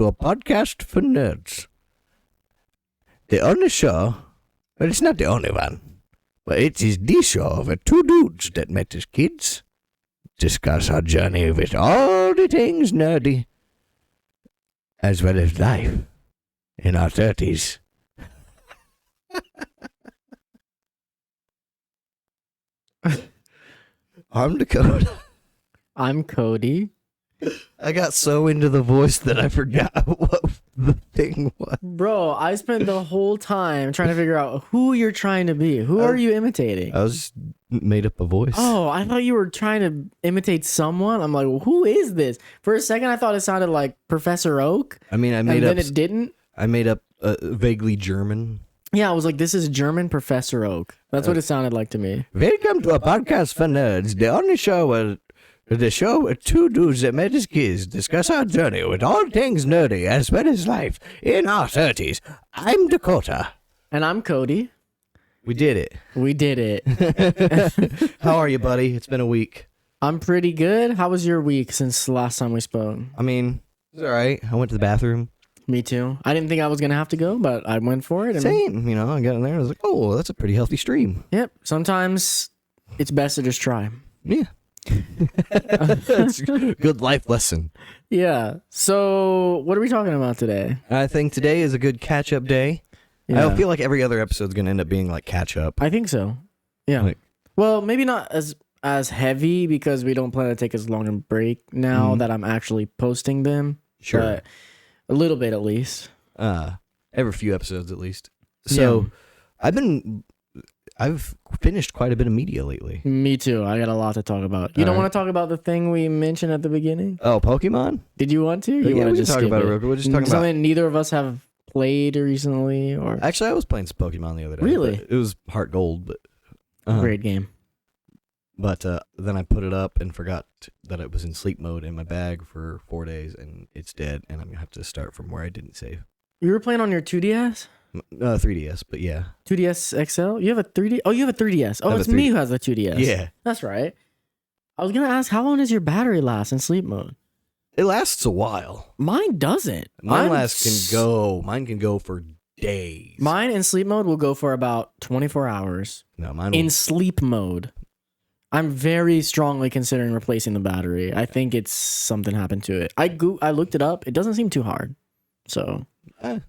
to a podcast for nerds. The only show, well, it's not the only one, but it is the show where two dudes that met as kids discuss our journey with all the things nerdy, as well as life in our 30s. I'm Dakota. I'm Cody. I got so into the voice that I forgot what the thing was. Bro, I spent the whole time trying to figure out who you're trying to be. Who are you imitating? I was just made up a voice. Oh, I thought you were trying to imitate someone. I'm like, well, who is this? For a second, I thought it sounded like Professor Oak. I mean, and then it didn't. I made up vaguely German. Yeah, I was like, this is German Professor Oak. That's what it sounded like to me. Welcome to a podcast for nerds, the only show where two dudes that met as kids discuss our journey with all things nerdy as well as life in our 30s. I'm Dakota. And I'm Cody. We did it. We did it. How are you, buddy? It's been a week. I'm pretty good. How was your week since the last time we spoke? I mean, it's all right. I went to the bathroom. Me too. I didn't think I was going to have to go, but I went for it. Same. You know, I got in there. I was like, oh, that's a pretty healthy stream. Yep. Sometimes it's best to just try. Yeah. It's a good life lesson. Yeah. So what are we talking about today? I think today is a good catch-up day. Yeah. I feel like every other episode's going to end up being like catch-up. I think so. Yeah. Like- well, maybe not as heavy because we don't plan to take as long a break now that I'm actually posting them. Sure. But a little bit at least. Every few episodes at least. So I've finished quite a bit of media lately. Me too. I got a lot to talk about. You don't want to talk about the thing we mentioned at the beginning? Oh, Pokemon? Did you want to? Yeah, You want we to can just talk skip about it it? real quick. We're just talking about... Something neither of us have played recently, or Actually, I was playing some Pokemon the other day. Really? But it was Heart Gold, but... great game. But then I put it up and forgot that it was in sleep mode in my bag for 4 days, and it's dead, and I'm going to have to start from where I didn't save. You were playing on your 2DS? 3DS, but yeah. 2DS XL? You have a 3D? Oh, you have a 3DS. Oh, have it's a me who has the 2DS. Yeah. That's right. I was going to ask, how long does your battery last in sleep mode? It lasts a while. Mine doesn't. Mine can go for days. Mine in sleep mode will go for about 24 hours. No, mine In sleep mode. I'm very strongly considering replacing the battery. I think it's something happened to it. I looked it up. It doesn't seem too hard. So,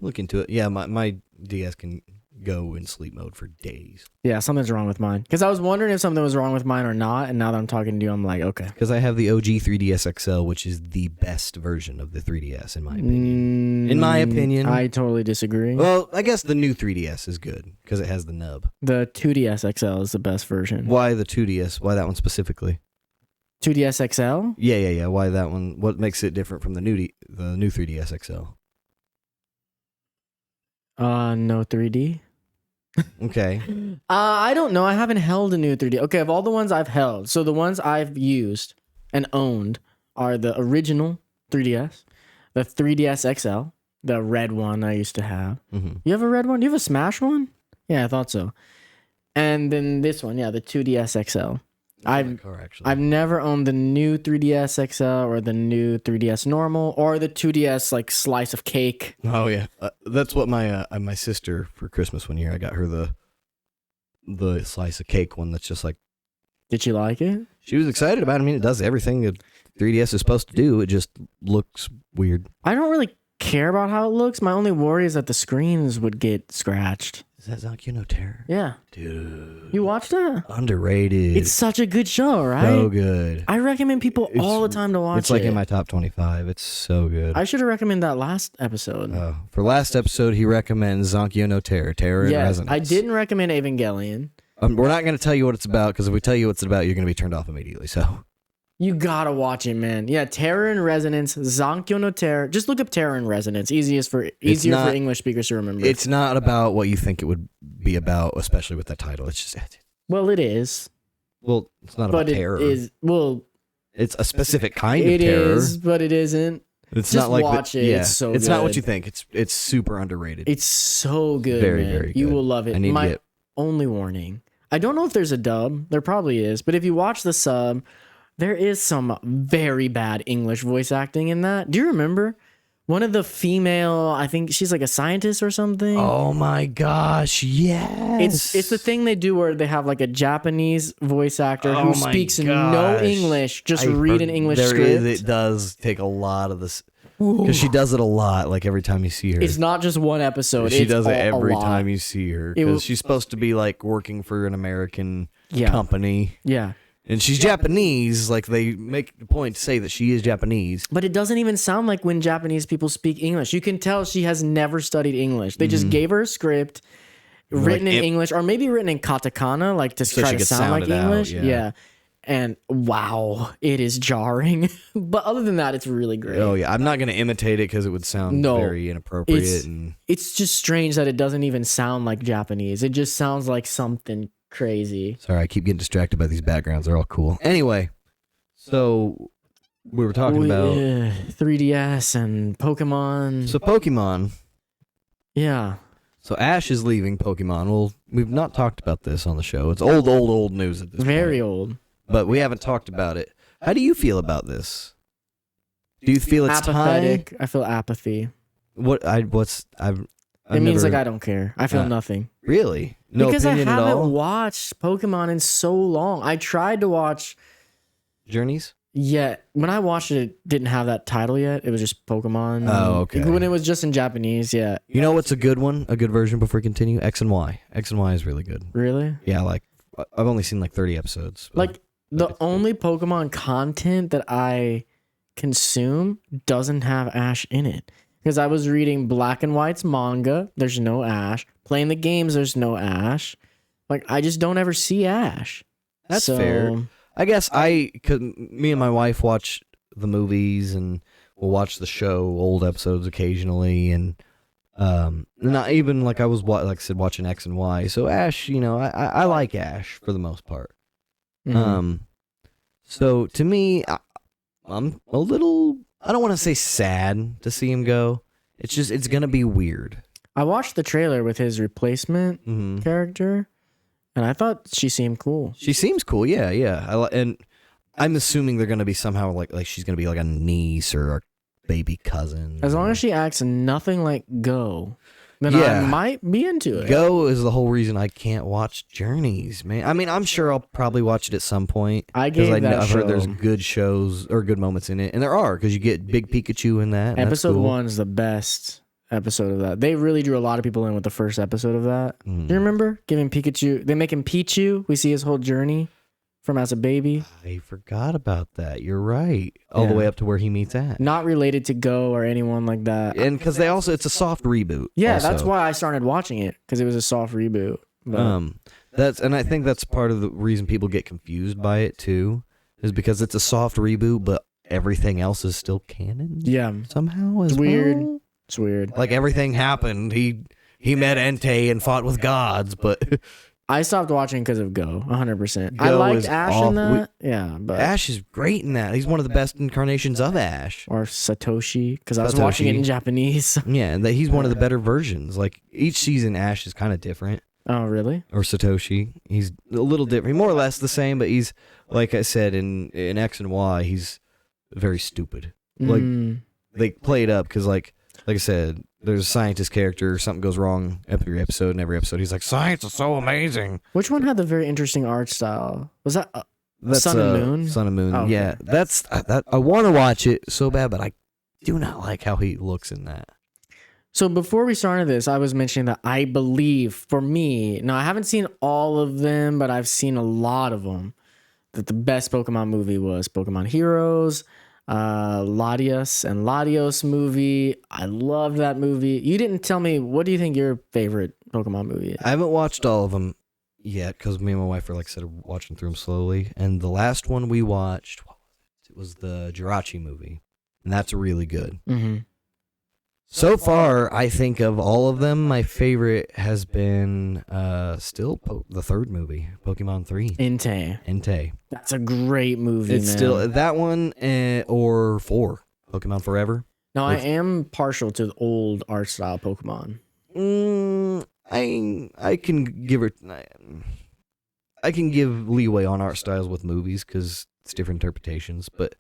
look into it. Yeah, my DS can go in sleep mode for days. yeah, something's wrong with mine. Because I was wondering if something was wrong with mine or not. And now that I'm talking to you, I'm like, okay. Because I have the OG 3DS XL, which is the best version of the 3DS, in my opinion. In my opinion. I totally disagree. Well, I guess the new 3DS is good because it has the nub. The 2DS XL is the best version. Why the 2DS? Why that one specifically? 2DS XL? Yeah. Why that one? What makes it different from the new 3DS XL? No 3D. Okay. I don't know. I haven't held a new 3D. Okay, of all the ones I've held, so the ones I've used and owned are the original 3DS, the 3DS XL, the red one I used to have. Mm-hmm. You have a red one? You have a Smash one? Yeah, I thought so. And then this one, yeah, the 2DS XL. I've never owned the new 3DS XL or the new 3DS normal or the 2DS like slice of cake. Oh yeah, that's what my sister for Christmas one year. I got her the slice of cake one that's just like. Did she like it? She was excited about it. I mean, it does everything a 3DS is supposed to do. It just looks weird. I don't really care about how it looks. My only worry is that the screens would get scratched. Is that Zankyou no Terror? Yeah. Dude. You watched that? Underrated. It's such a good show, right? So good. I recommend people all the time to watch it. It's like in my top 25. It's so good. I should have recommended that last episode. For last episode, he recommends Zankyou no Terror, Terror and Resonance. I didn't recommend Evangelion. We're not going to tell you what it's about, because if we tell you what it's about, you're going to be turned off immediately. So You gotta watch it, man. Yeah, Terror and Resonance, Zankyou no Terror. Just look up Terror and Resonance. Easier for English speakers to remember. It's not about what you think it would be about, especially with that title. It's just well, it is. Well, it's not about terror. But it is. Well, it's a specific kind of it terror. is, but it isn't. It's Just not like watch it. Yeah, It's so it's not what good. you think. It's super underrated. It's so good, Very, man. very You good. will love it. I need to My get- only warning. I don't know if there's a dub. There probably is. But if you watch the sub, there is some very bad English voice acting in that. Do you remember One of the female, I think she's like a scientist or something. Oh my gosh, yes. It's the thing they do where they have like a Japanese voice actor who my speaks no gosh. English, just read an English script. It does take a lot of this because she does it a lot. Like every time you see her, It's not just one episode. she it's does it a every lot. time you see her because she's supposed to be like working for an American company. Yeah. And she's Japanese, like they make the point to say that she is Japanese. But it doesn't even sound like when Japanese people speak English. You can tell she has never studied English. They just gave her a script written in English or maybe written in katakana, like to try to sound like English. Yeah. And wow, it is jarring. But other than that, it's really great. Oh, yeah. I'm not going to imitate it because it would sound very inappropriate. It's just strange that it doesn't even sound like Japanese. It just sounds like something crazy. Sorry, I keep getting distracted by these backgrounds. They're all cool. Anyway, so we were talking about 3DS and Pokemon. So Pokemon. Yeah. So Ash is leaving Pokemon. Well, we've not talked about this on the show. It's old news at this point. Very old. But we haven't talked about it. How do you feel about this? Do you feel it's apathetic? time? I feel apathy. It means like I don't care. I feel nothing. Really? No because I opinion at all? haven't watched Pokemon in so long. I tried to watch Journeys? Yeah, when I watched it, it didn't have that title yet. It was just Pokemon. Oh, okay. When it was just in Japanese, yeah. You know what's a good one? A good version before we continue? X and Y. X and Y is really good. Really? Yeah, like I've only seen like 30 episodes. Like the only Pokemon content that I consume doesn't have Ash in it. Because I was reading Black and White's manga, there's no Ash. Playing the games, there's no Ash. Like I just don't ever see Ash. That's fair. I guess cause me and my wife watch the movies and we'll watch the show, old episodes occasionally, and not even like I was like I said watching X and Y. So Ash, you know, I like Ash for the most part. Mm-hmm. So to me, I'm a little, I don't want to say sad to see him go. It's just it's gonna be weird. I watched the trailer with his replacement character. And I thought she seemed cool. She seems cool, yeah. And I'm assuming they're gonna be somehow like she's gonna be like a niece or a baby cousin. As long as she acts nothing like Go, then I might be into it. Go is the whole reason I can't watch Journeys, man. I mean, I'm sure I'll probably watch it at some point. I've heard there's good shows or good moments in it, and there are because you get Big Pikachu in that. Episode 1 is the best episode of that. They really drew a lot of people in with the first episode of that. Do you remember giving Pikachu? They make him Pichu. We see his whole journey from as a baby. I forgot about that. You're right. All the way up to where he meets Ash. Not related to Go or anyone like that. And because it's a soft reboot. Yeah, also. that's why I started watching it because it was a soft reboot. But, and I think that's part of the reason people get confused by it too, is because it's a soft reboot, but everything else is still canon. Yeah, somehow it's weird. Well. It's weird. Like everything happened. He met Entei and fought with gods, but I stopped watching because of Go, 100%. I liked Ash in that. But Ash is great in that. He's one of the best incarnations of Ash. Or Satoshi, because I was watching it in Japanese. Yeah, and he's one of the better versions. Like each season, Ash is kind of different. Oh, really? Or Satoshi. He's a little different. More or less the same, but he's, like I said, in X and Y, he's very stupid. Like, they play it up because, like I said, there's a scientist character, something goes wrong every episode, and every episode he's like, science is so amazing. Which one had the very interesting art style? Was that Sun and Moon? Sun and Moon, oh, okay. Yeah. That's I want to watch it so bad, but I do not like how he looks in that. So before we started this, I was mentioning that I believe, for me, now I haven't seen all of them, but I've seen a lot of them, that the best Pokemon movie was Pokemon Heroes, Latios and Latios movie. I loved that movie. You didn't tell me, what do you think your favorite Pokemon movie is? I haven't watched all of them yet because me and my wife are, like I said, watching through them slowly. And the last one we watched, it was the Jirachi movie, and that's really good. Mm-hmm. So far, I think of all of them, my favorite has been still the third movie, Pokemon 3. Entei. That's a great movie, It's man. still that one or 4, Pokemon Forever. Now, I am partial to the old art style Pokemon. I can give it. I can give leeway on art styles with movies because it's different interpretations. But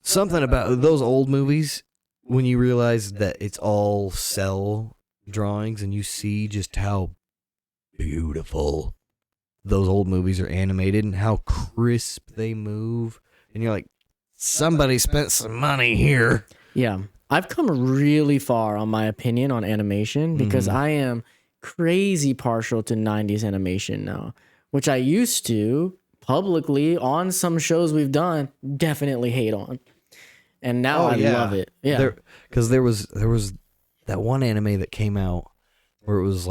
something about those old movies when you realize that it's all cell drawings and you see just how beautiful those old movies are animated and how crisp they move. And you're like, somebody spent some money here. Yeah. I've come really far on my opinion on animation because I am crazy partial to 90s animation now, which I used to publicly on some shows we've done definitely hate on. And now I love it. Yeah. Because there was that one anime that came out where it was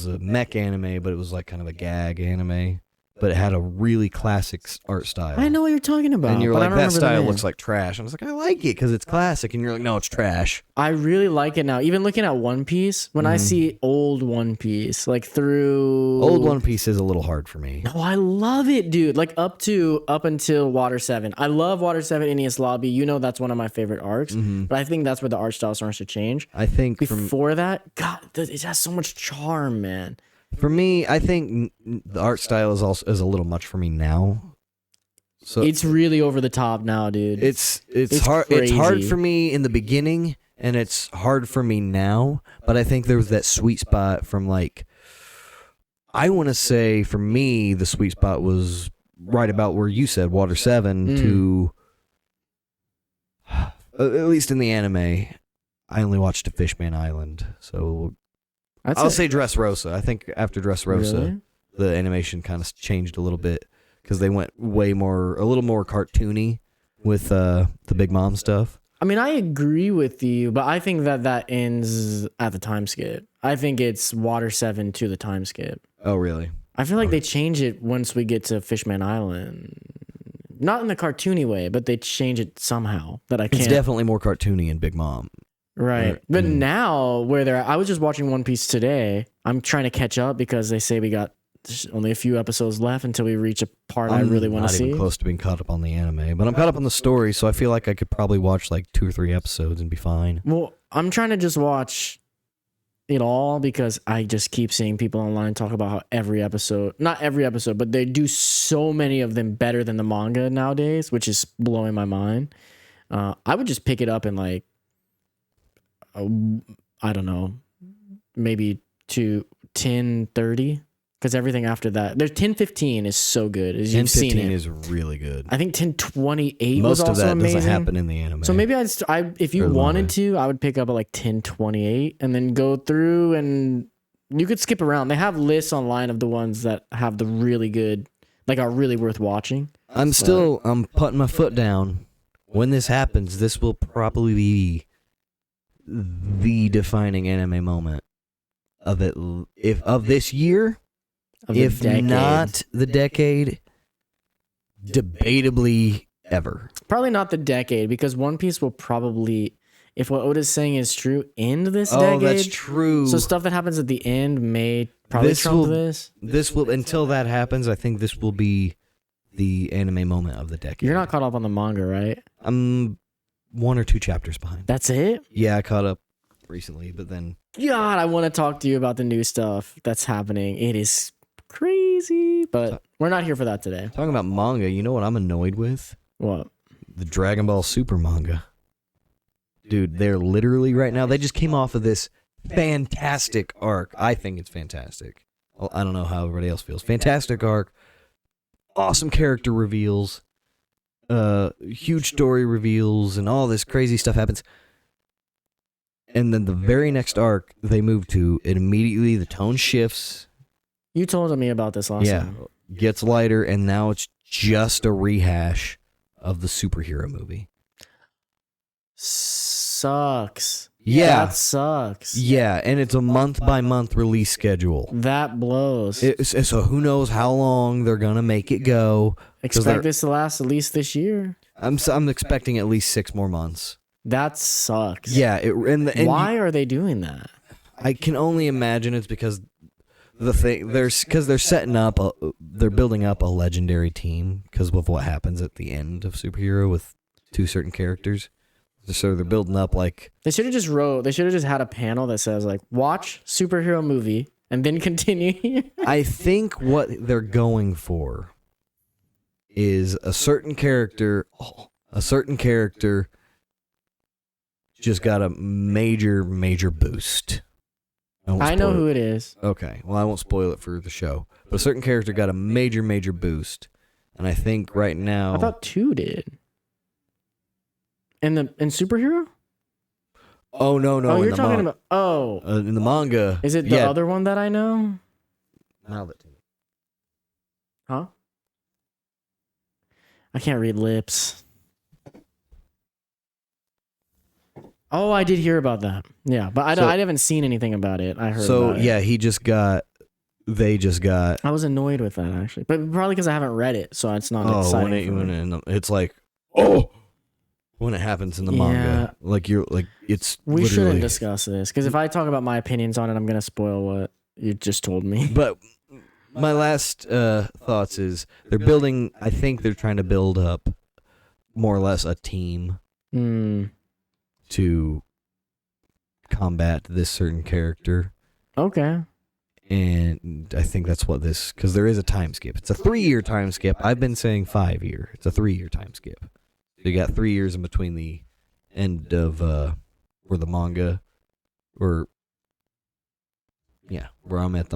a mech anime, but it was like kind of a gag anime, but it had a really classic art style. I know what you're talking about. And you're but like, I don't that remember the style name. looks like trash. And I was like, I like it because it's classic. And you're like, no, it's trash. I really like it now. Even looking at One Piece, when I see old One Piece, like through Old One Piece is a little hard for me. No, I love it, dude. Like up until Water 7. I love Water 7 Enies Lobby. You know that's one of my favorite arcs. But I think that's where the art style starts to change. I think Before that, God, it has so much charm, man. for me, I think the art style is a little much for me now. So It's really over the top now, dude. it's it's hard. It's hard crazy. for me in the beginning, and it's hard for me now. But I think there was that sweet spot from like, I want to say for me, the sweet spot was right about where you said Water 7 to, at least in the anime, I only watched Fishman Island. So I'll say Dressrosa. I think after Dressrosa, Really? the animation kind of changed a little bit because they went a little more cartoony with the Big Mom stuff. I mean, I agree with you, but I think that ends at the time skip. I think it's Water 7 to the time skip. Oh, really? I feel like they change it once we get to Fishman Island. Not in the cartoony way, but they change it somehow that I can't. It's definitely more cartoony in Big Mom. Right. But now where they're at, I was just watching One Piece today. I'm trying to catch up because they say we got only a few episodes left until we reach a part I really want to I'm not see. even close to being caught up on the anime, but I'm caught up on the story, so I feel like I could probably watch like 2 or 3 episodes and be fine. Well, I'm trying to just watch it all because I just keep seeing people online talk about how not every episode, but they do so many of them better than the manga nowadays, which is blowing my mind. I would just pick it up in like, I don't know, maybe to 10:30 because everything after that, there's 10:15 is so good as you've seen 10:15 it. is really good. I think 10:28 was Most of also that amazing. doesn't happen in the anime. So maybe if you Or wanted manga. to, I would pick up at like 10:28 and then go through, and you could skip around. They have lists online of the ones that have the really good, like are really worth watching. I'm putting my foot down. When this happens, this will probably be the defining anime moment of it, of this year, Of the if decade. not the decade, debatably ever. Probably not the decade because One Piece will probably, if what Oda's saying is true, end this decade. Oh, that's true. So stuff that happens at the end may probably This trump will- this. This will, until that happens, I think this will be the anime moment of the decade. You're not caught up on the manga, right? I'm 1 or 2 chapters behind. That's it? Yeah, I caught up recently, but then God, I want to talk to you about the new stuff that's happening. It is crazy, but we're not here for that today. talking about manga, you know what I'm annoyed with? What? The Dragon Ball Super manga. Dude, they're literally right now, they just came off of this fantastic arc. I think it's fantastic. Well, I don't know how everybody else feels. Fantastic arc. Awesome character reveals. Huge story reveals and all this crazy stuff happens. And then the very next arc they move to, it immediately, the tone shifts. You told me about this last time. Gets lighter, and now it's just a rehash of the superhero movie. Sucks. Yeah. That sucks. Yeah, and it's a month-by-month release schedule. That blows. So who knows how long they're going to make it go. 'cause Expect they're- this to last at least this year. I'm expecting at least 6 more months. That sucks. Yeah, and Why are they doing that? I can only imagine it's because they're setting up they're building up a legendary team because of what happens at the end of Superhero with 2 certain characters. So they're building up like They should have just had a panel that says like, watch superhero movie and then continue. I think what they're going for is a certain character, a certain character just got a major boost. I know who it is. Okay, well, I won't spoil it for the show. But a certain character got a major boost, and I think right now... I thought 2 did. In superhero? Oh, no. Oh, you're talking about... in the manga... Is it the other one that I know? Huh? I can't read lips. Oh, I did hear about that. Yeah, but I haven't seen anything about it. I heard about it. Yeah, they just got... I was annoyed with that, actually. But probably because I haven't read it, so it's not exciting. It's like, when it happens in the manga. Like, it's We shouldn't discuss this, because if I talk about my opinions on it, I'm going to spoil what you just told me. But my last thoughts is I think they're trying to build up more or less a team to combat this certain character. Okay. And I think that's what because there is a time skip. It's a 3-year time skip. I've been saying 5-year. It's a 3-year time skip. So you got 3 years in between the end of where the manga, where I'm at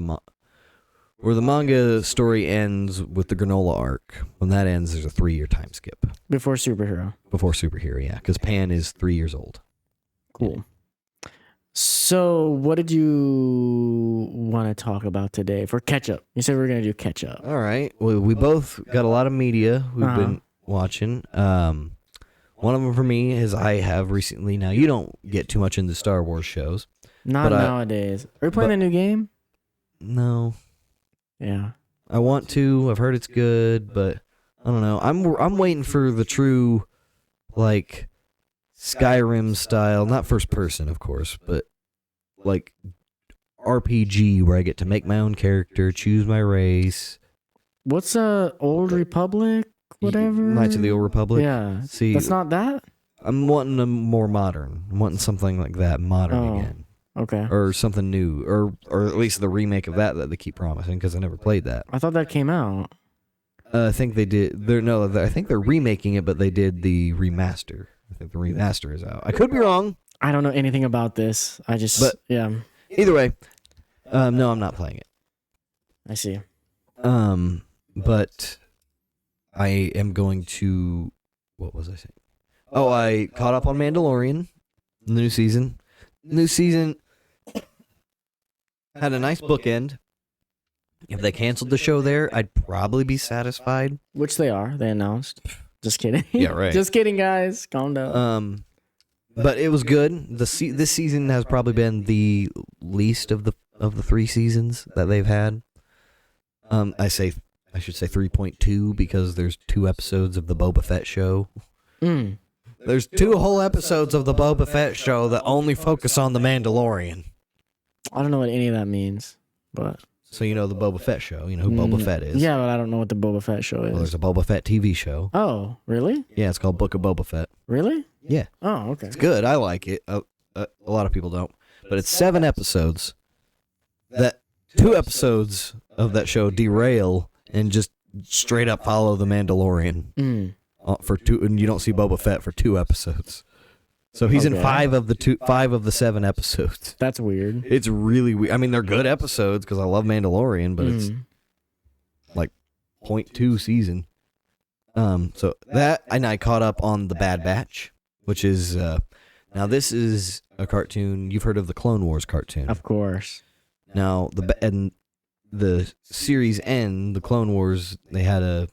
where the manga story ends with the Granola arc. When that ends, there's a 3-year time skip. Before superhero, yeah. Because Pan is 3 years old. Cool. So, what did you want to talk about today for catch-up? You said we were going to do catch-up. All right. Well, we both got a lot of media we've been watching. One of them for me is I have recently... Now, you don't get too much into Star Wars shows. Not nowadays. Are you playing the new game? No. Yeah. I want to. I've heard it's good, but I don't know. I'm waiting for the true, like, Skyrim style, not first person, of course, but like RPG where I get to make my own character, choose my race. What's Old Republic? Whatever. Knights of the Old Republic. Yeah. See, that's not that. I'm wanting a more modern. I'm wanting something like that modern again. Okay. Or something new, or at least the remake of that they keep promising, because I never played that. I thought that came out. I think they did. I think they're remaking it, but they did the remaster. I think the remaster is out. I could be wrong. I don't know anything about this. Either way, no, I'm not playing it. I see. But I am going to. What was I saying? Oh, I caught up on Mandalorian, the new season. New season had a nice bookend. If they canceled the show there, I'd probably be satisfied. Which they are. They announced. Just kidding. Yeah, right. Just kidding, guys. Calm down. But it was good. This season has probably been the least of the 3 seasons that they've had. I should say 3.2 because there's 2 episodes of the Boba Fett show. There's 2 whole episodes of the Boba Fett show that only focus on the Mandalorian. I don't know what any of that means, but... So you know the Boba Fett show. You know who Boba Fett is. Yeah, but I don't know what the Boba Fett show is. Well, there's a Boba Fett TV show. Oh, really? Yeah, it's called Book of Boba Fett. Really? Yeah. Oh, okay. It's good. I like it. A lot of people don't. But it's 7 episodes. That 2 episodes of that show derail and just straight up follow the Mandalorian for 2, and you don't see Boba Fett for 2 episodes. So he's in 5 of the 7 episodes. That's weird. It's really weird. I mean, they're good episodes because I love Mandalorian, but it's like 0.2 season. So that, and I caught up on The Bad Batch, which is now this is a cartoon. You've heard of the Clone Wars cartoon, of course. Now the series end, the Clone Wars, they had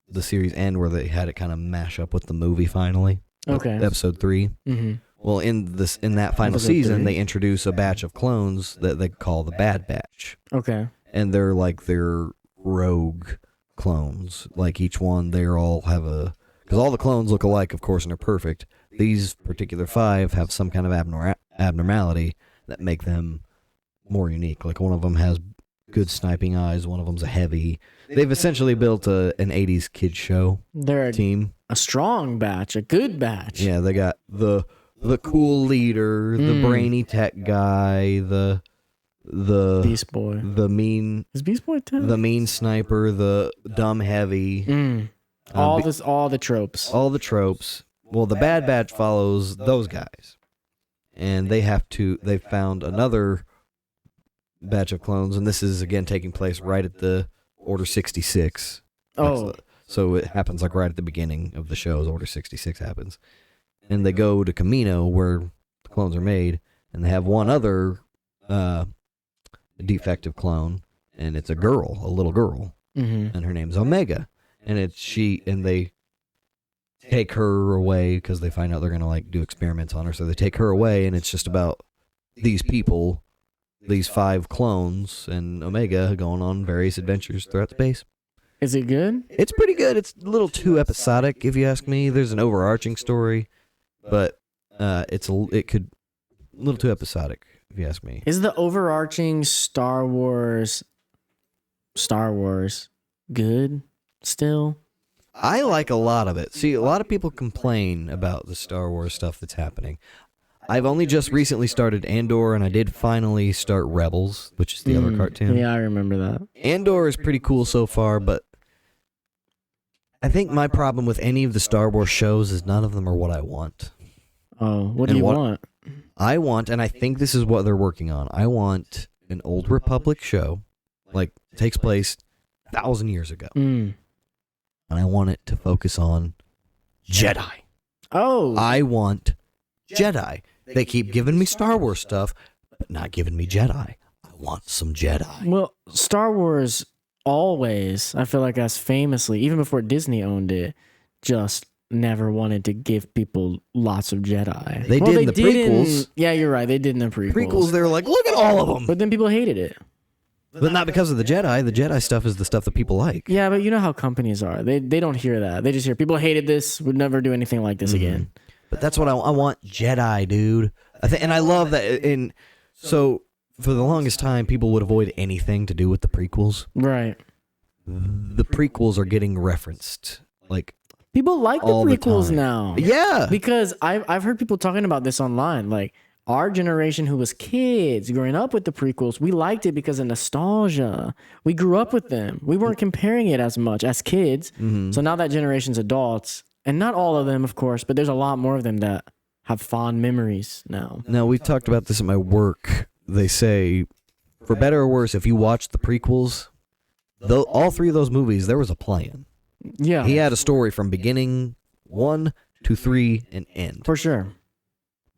the series end where they had it kind of mash up with the movie finally. Okay. Episode 3. Mm-hmm. Well, in that final season, they introduce a batch of clones that they call the Bad Batch. Okay. And they're like their rogue clones. Like each one, they all have because all the clones look alike, of course, and are perfect. These particular 5 have some kind of abnormality that make them more unique. Like one of them has good sniping eyes. One of them's a heavy. They've essentially built an 80s kids show team. A strong batch, a good batch. Yeah, they got the cool leader, the brainy tech guy, the Beast Boy, the mean is Beast Boy too? The mean sniper, the dumb heavy. All the tropes. All the tropes. Well, the Bad Batch follows those guys, and they found another batch of clones, and this is again taking place right at the Order 66. Oh, So it happens like right at the beginning of the show. Order 66 happens, and they go to Camino where the clones are made, and they have one other defective clone, and it's a little girl, and her name's Omega, and they take her away because they find out they're gonna like do experiments on her, so they take her away, and it's just about these people, these 5 clones, and Omega going on various adventures throughout space. is it good? It's pretty good. It's a little too episodic, if you ask me. There's an overarching story, but it could a little too episodic, if you ask me. Is the overarching Star Wars good still? I like a lot of it. See, a lot of people complain about the Star Wars stuff that's happening. I've only just recently started Andor, and I did finally start Rebels, which is the other cartoon. Yeah, I remember that. Andor is pretty cool so far, but I think my problem with any of the Star Wars shows is none of them are what I want. Oh, what do you want? I want, and I think this is what they're working on, I want an Old Republic show, like, takes place 1,000 years ago. And I want it to focus on Jedi. Oh. I want Jedi. They keep giving me Star Wars stuff, but not giving me Jedi. I want some Jedi. Well, Star Wars always, I feel like as famously, even before Disney owned it, just never wanted to give people lots of Jedi. They did in the prequels. Yeah, you're right. They did in the prequels. Prequels, they were like, look at all of them. But then people hated it. But not because of the Jedi. The Jedi stuff is the stuff that people like. Yeah, but you know how companies are. They don't hear that. They just hear people hated this, would never do anything like this again. But that's what I want, Jedi, dude. And I love that. So for the longest time, people would avoid anything to do with the prequels. Right. The prequels are getting referenced, like, people like the all the prequels time. now. Yeah. Because I've heard people talking about this online. Like, our generation who was kids growing up with the prequels, we liked it because of nostalgia. We grew up with them. We weren't comparing it as much as kids. So now that generation's adults, and not all of them, of course, but there's a lot more of them that have fond memories now. Now, we've talked about this at my work. They say, for better or worse, if you watch the prequels, all 3 of those movies, there was a plan. Yeah. He had a story from beginning 1 to 3 and end. For sure.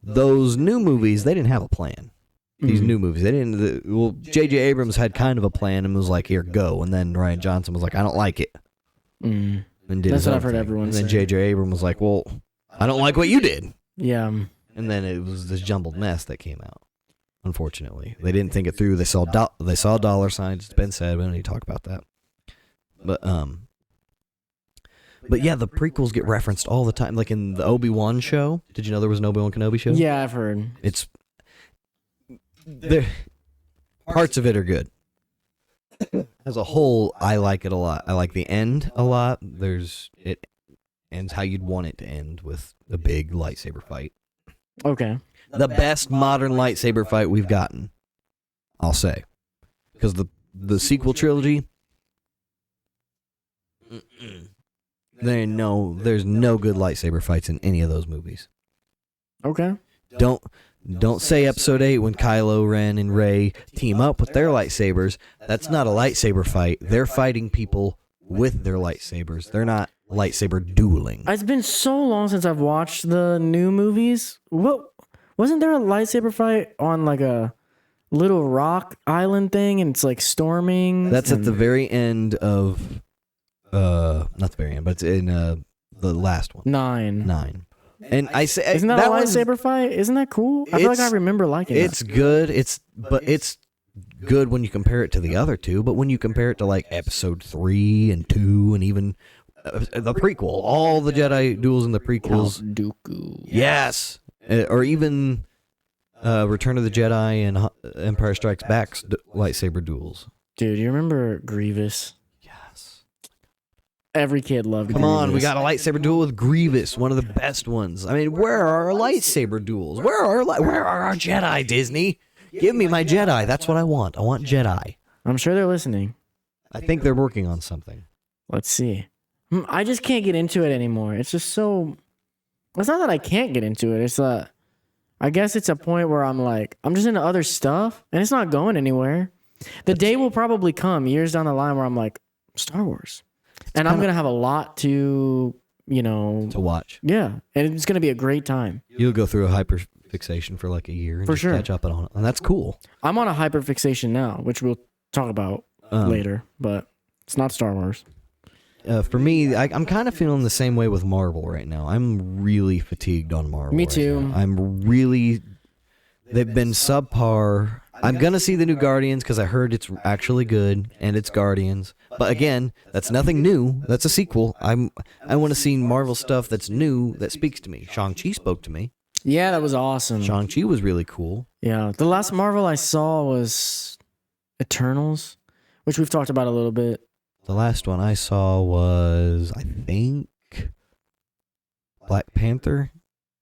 Those new movies, they didn't have a plan. These new movies, they didn't. Well, J.J. Abrams had kind of a plan and was like, "Here, go," and then Rian Johnson was like, "I don't like it," and did That's his what own I've heard thing. everyone And then say. J.J. Abrams was like, "Well, I don't like what you did," Yeah. and then it was this jumbled mess that came out. Unfortunately, they didn't think it through. They saw dollar signs. It's been said. We don't need to talk about that. But yeah, the prequels get referenced all the time. Like in the Obi-Wan show. Did you know there was an Obi-Wan Kenobi show? Yeah, I've heard. Parts of it are good. As a whole, I like it a lot. I like the end a lot. It ends how you'd want it to end, with a big lightsaber fight. Okay. The best modern lightsaber fight we've gotten, I'll say. Because the sequel trilogy, there's no good lightsaber fights in any of those movies. Okay. Don't say episode 8 when Kylo Ren and Rey team up with their lightsabers. That's not a lightsaber fight. They're fighting people with their lightsabers. They're not lightsaber dueling. It's been so long since I've watched the new movies. Wasn't there a lightsaber fight on like a little rock island thing, and it's like storming? That's at the very end of not the very end, but it's in the last one. 9. And I say, isn't that a lightsaber fight? Isn't that cool? I feel like I remember liking it. It's good. It's good when you compare it to the other two, but when you compare it to like episode 3 and 2 and even the prequel, all the Jedi duels in the prequels, Count Dooku. yes, or even Return of the Jedi and Empire Strikes Back's lightsaber duels. Dude, you remember Grievous? Yes. Every kid loved Come Grievous. on, we got a lightsaber duel with Grievous, one of the best ones. I mean, where are our lightsaber duels? Where are our Jedi, Disney? Give me my Jedi. That's what I want. I want Jedi. I'm sure they're listening. I think they're working on something. Let's see. I just can't get into it anymore. It's just so It's not that I can't get into it. It's I guess it's a point where I'm like, I'm just into other stuff and it's not going anywhere. The day will probably come years down the line where I'm like, Star Wars. And I'm going to have a lot to, to watch. Yeah. And it's going to be a great time. You'll go through a hyperfixation for like a year and For just sure. catch up on it. And that's cool. I'm on a hyperfixation now, which we'll talk about later, but it's not Star Wars. For me, I'm kind of feeling the same way with Marvel right now. I'm really fatigued on Marvel. Me right too. now. They've been subpar. I'm going to see the new Guardians because I heard it's actually good and it's Guardians. But again, that's nothing new. That's a sequel. I want to see Marvel stuff that's new that speaks to me. Shang-Chi spoke to me. Yeah, that was awesome. Shang-Chi was really cool. Yeah. The last Marvel I saw was Eternals, which we've talked about a little bit. The last one I saw was, I think, Black Panther.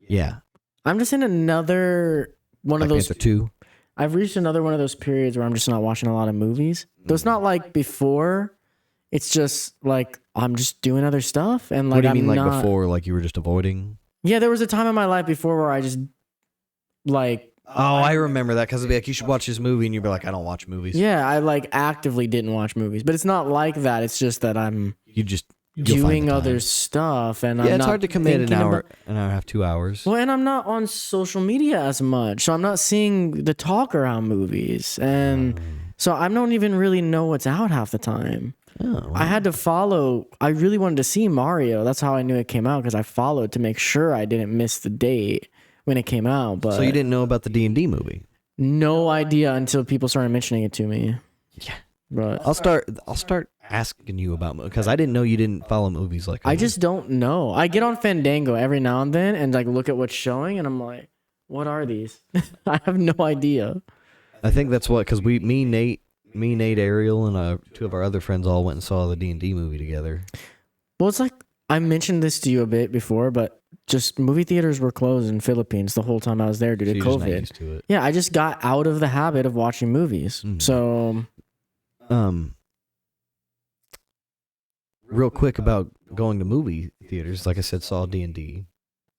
Yeah. I'm just in another one Black of those. Panther 2. I've reached another one of those periods where I'm just not watching a lot of movies. Though it's not like before. It's just like I'm just doing other stuff. And like, What do you mean, I'm like not, before, like you were just avoiding? Yeah, there was a time in my life before where I just like. Oh, I remember that because it'd be like, you should watch this movie, and you'd be like, I don't watch movies. Yeah, I like actively didn't watch movies, but it's not like that. It's just that I'm You'll find doing the other time. stuff, and Yeah, I'm it's not hard to commit an thinking hour, about- an hour and a half, 2 hours. Well, and I'm not on social media as much, so I'm not seeing the talk around movies, and so I don't even really know what's out half the time. Oh, I had to follow. I really wanted to see Mario. That's how I knew it came out, because I followed to make sure I didn't miss the date when it came out. But so you didn't know about the D&D movie? no idea until people started mentioning it to me. Yeah. But I'll start asking you about because I didn't know you didn't follow movies like I that. just don't know. I get on Fandango every now and then and like look at what's showing, and I'm like, what are these? I have no idea. I think that's what because me, Nate, Ariel, and two of our other friends all went and saw the D&D movie together. Well, it's like I mentioned this to you a bit before, but just movie theaters were closed in Philippines the whole time I was there due to So you're just not COVID. used to it. Yeah, I just got out of the habit of watching movies. Mhm. So real quick about going to movie theaters. Like I said, saw D&D.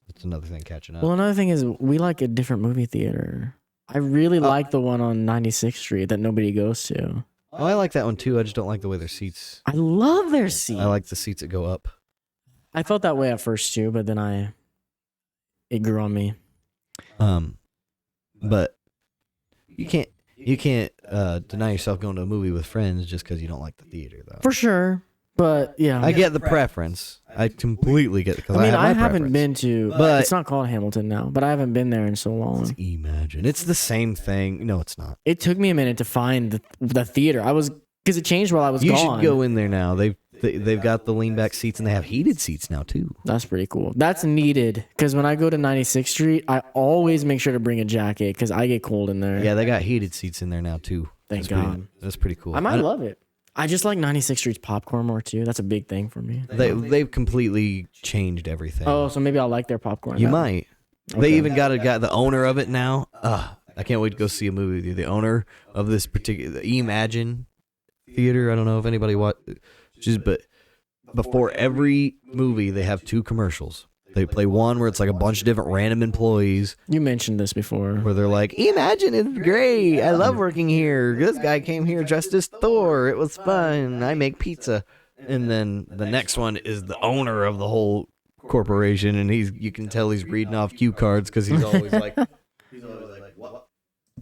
That's another thing catching up. well, another thing is we like a different movie theater. I really like the one on 96th Street that nobody goes to. Oh, I like that one too. I just don't like the way their seats. I love their seats. I like the seats that go up. I felt that way at first too, but then it grew on me. But you can't deny yourself going to a movie with friends just because you don't like the theater, though. For sure. But yeah. I get the preference. I completely get it because I mean, I have my haven't preference. been to, But- it's not called Hamilton now, but I haven't been there in so long. Imagine it's the same thing. No, it's not. It took me a minute to find the theater. Because it changed while I was You gone. should go in there now. They've got the lean back seats and they have heated seats now too. That's pretty cool. That's needed because when I go to 96th Street, I always make sure to bring a jacket because I get cold in there. Yeah, they got heated seats in there now too. Thank That's God. That's pretty cool. I might love it. I just like 96th Street's popcorn more too. That's a big thing for me. They've completely changed everything. Oh, so maybe I'll like their popcorn. You now. might. They Okay. even got a guy, the owner of it now. I can't wait to go see a movie with you. The owner of this particular Imagine Theater. I don't know if anybody watches, but before every movie, they have 2 commercials. They play one where it's like a bunch of different random employees You mentioned this before. where they're like, Imagine is great. I love working here. This guy came here dressed as Thor. It was fun. I make pizza. And then the next one is the owner of the whole corporation, and you can tell he's reading off cue cards because he's always like, what?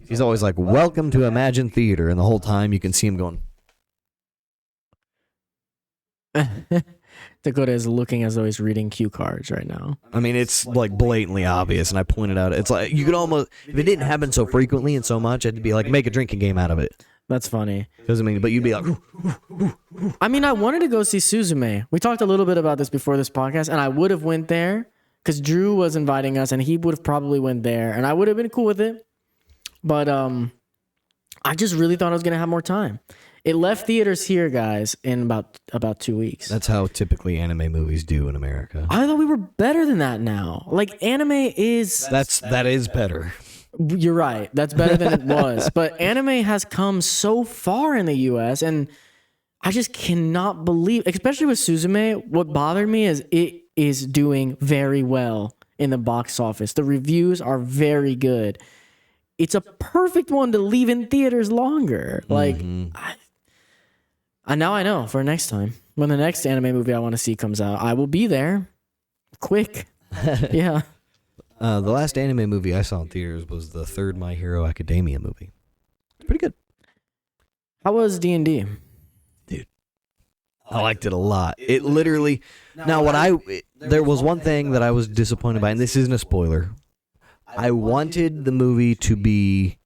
He's always like, welcome to Imagine Theater, and the whole time you can see him going. Dakota is looking as though he's reading cue cards right now. I mean, it's like blatantly obvious, and I pointed out. It's like you could almost, if it didn't happen so frequently and so much, I'd be like, make a drinking game out of it. That's funny. Because I mean, but you'd be like, I mean, I wanted to go see Suzume. We talked a little bit about this before this podcast, and I would have went there because Drew was inviting us, and he would have probably went there, and I would have been cool with it. But I just really thought I was gonna have more time. It left theaters here, guys, in about 2 weeks. that's how typically anime movies do in America. I thought we were better than that now. Like anime is. That is better. You're right. That's better than it was. But anime has come so far in the US, and I just cannot believe, especially with Suzume, what bothered me is it is doing very well. in the box office. The reviews are very good. It's a perfect one to leave in theaters longer. Like, now I know for next time. When the next anime movie I want to see comes out, I will be there. Quick. Yeah. The last anime movie I saw in theaters was the third My Hero Academia movie. It's pretty good. How was D&D? I liked it a lot. It literally... Now, there was one thing that I was disappointed by, and this isn't a spoiler. I wanted the movie to be...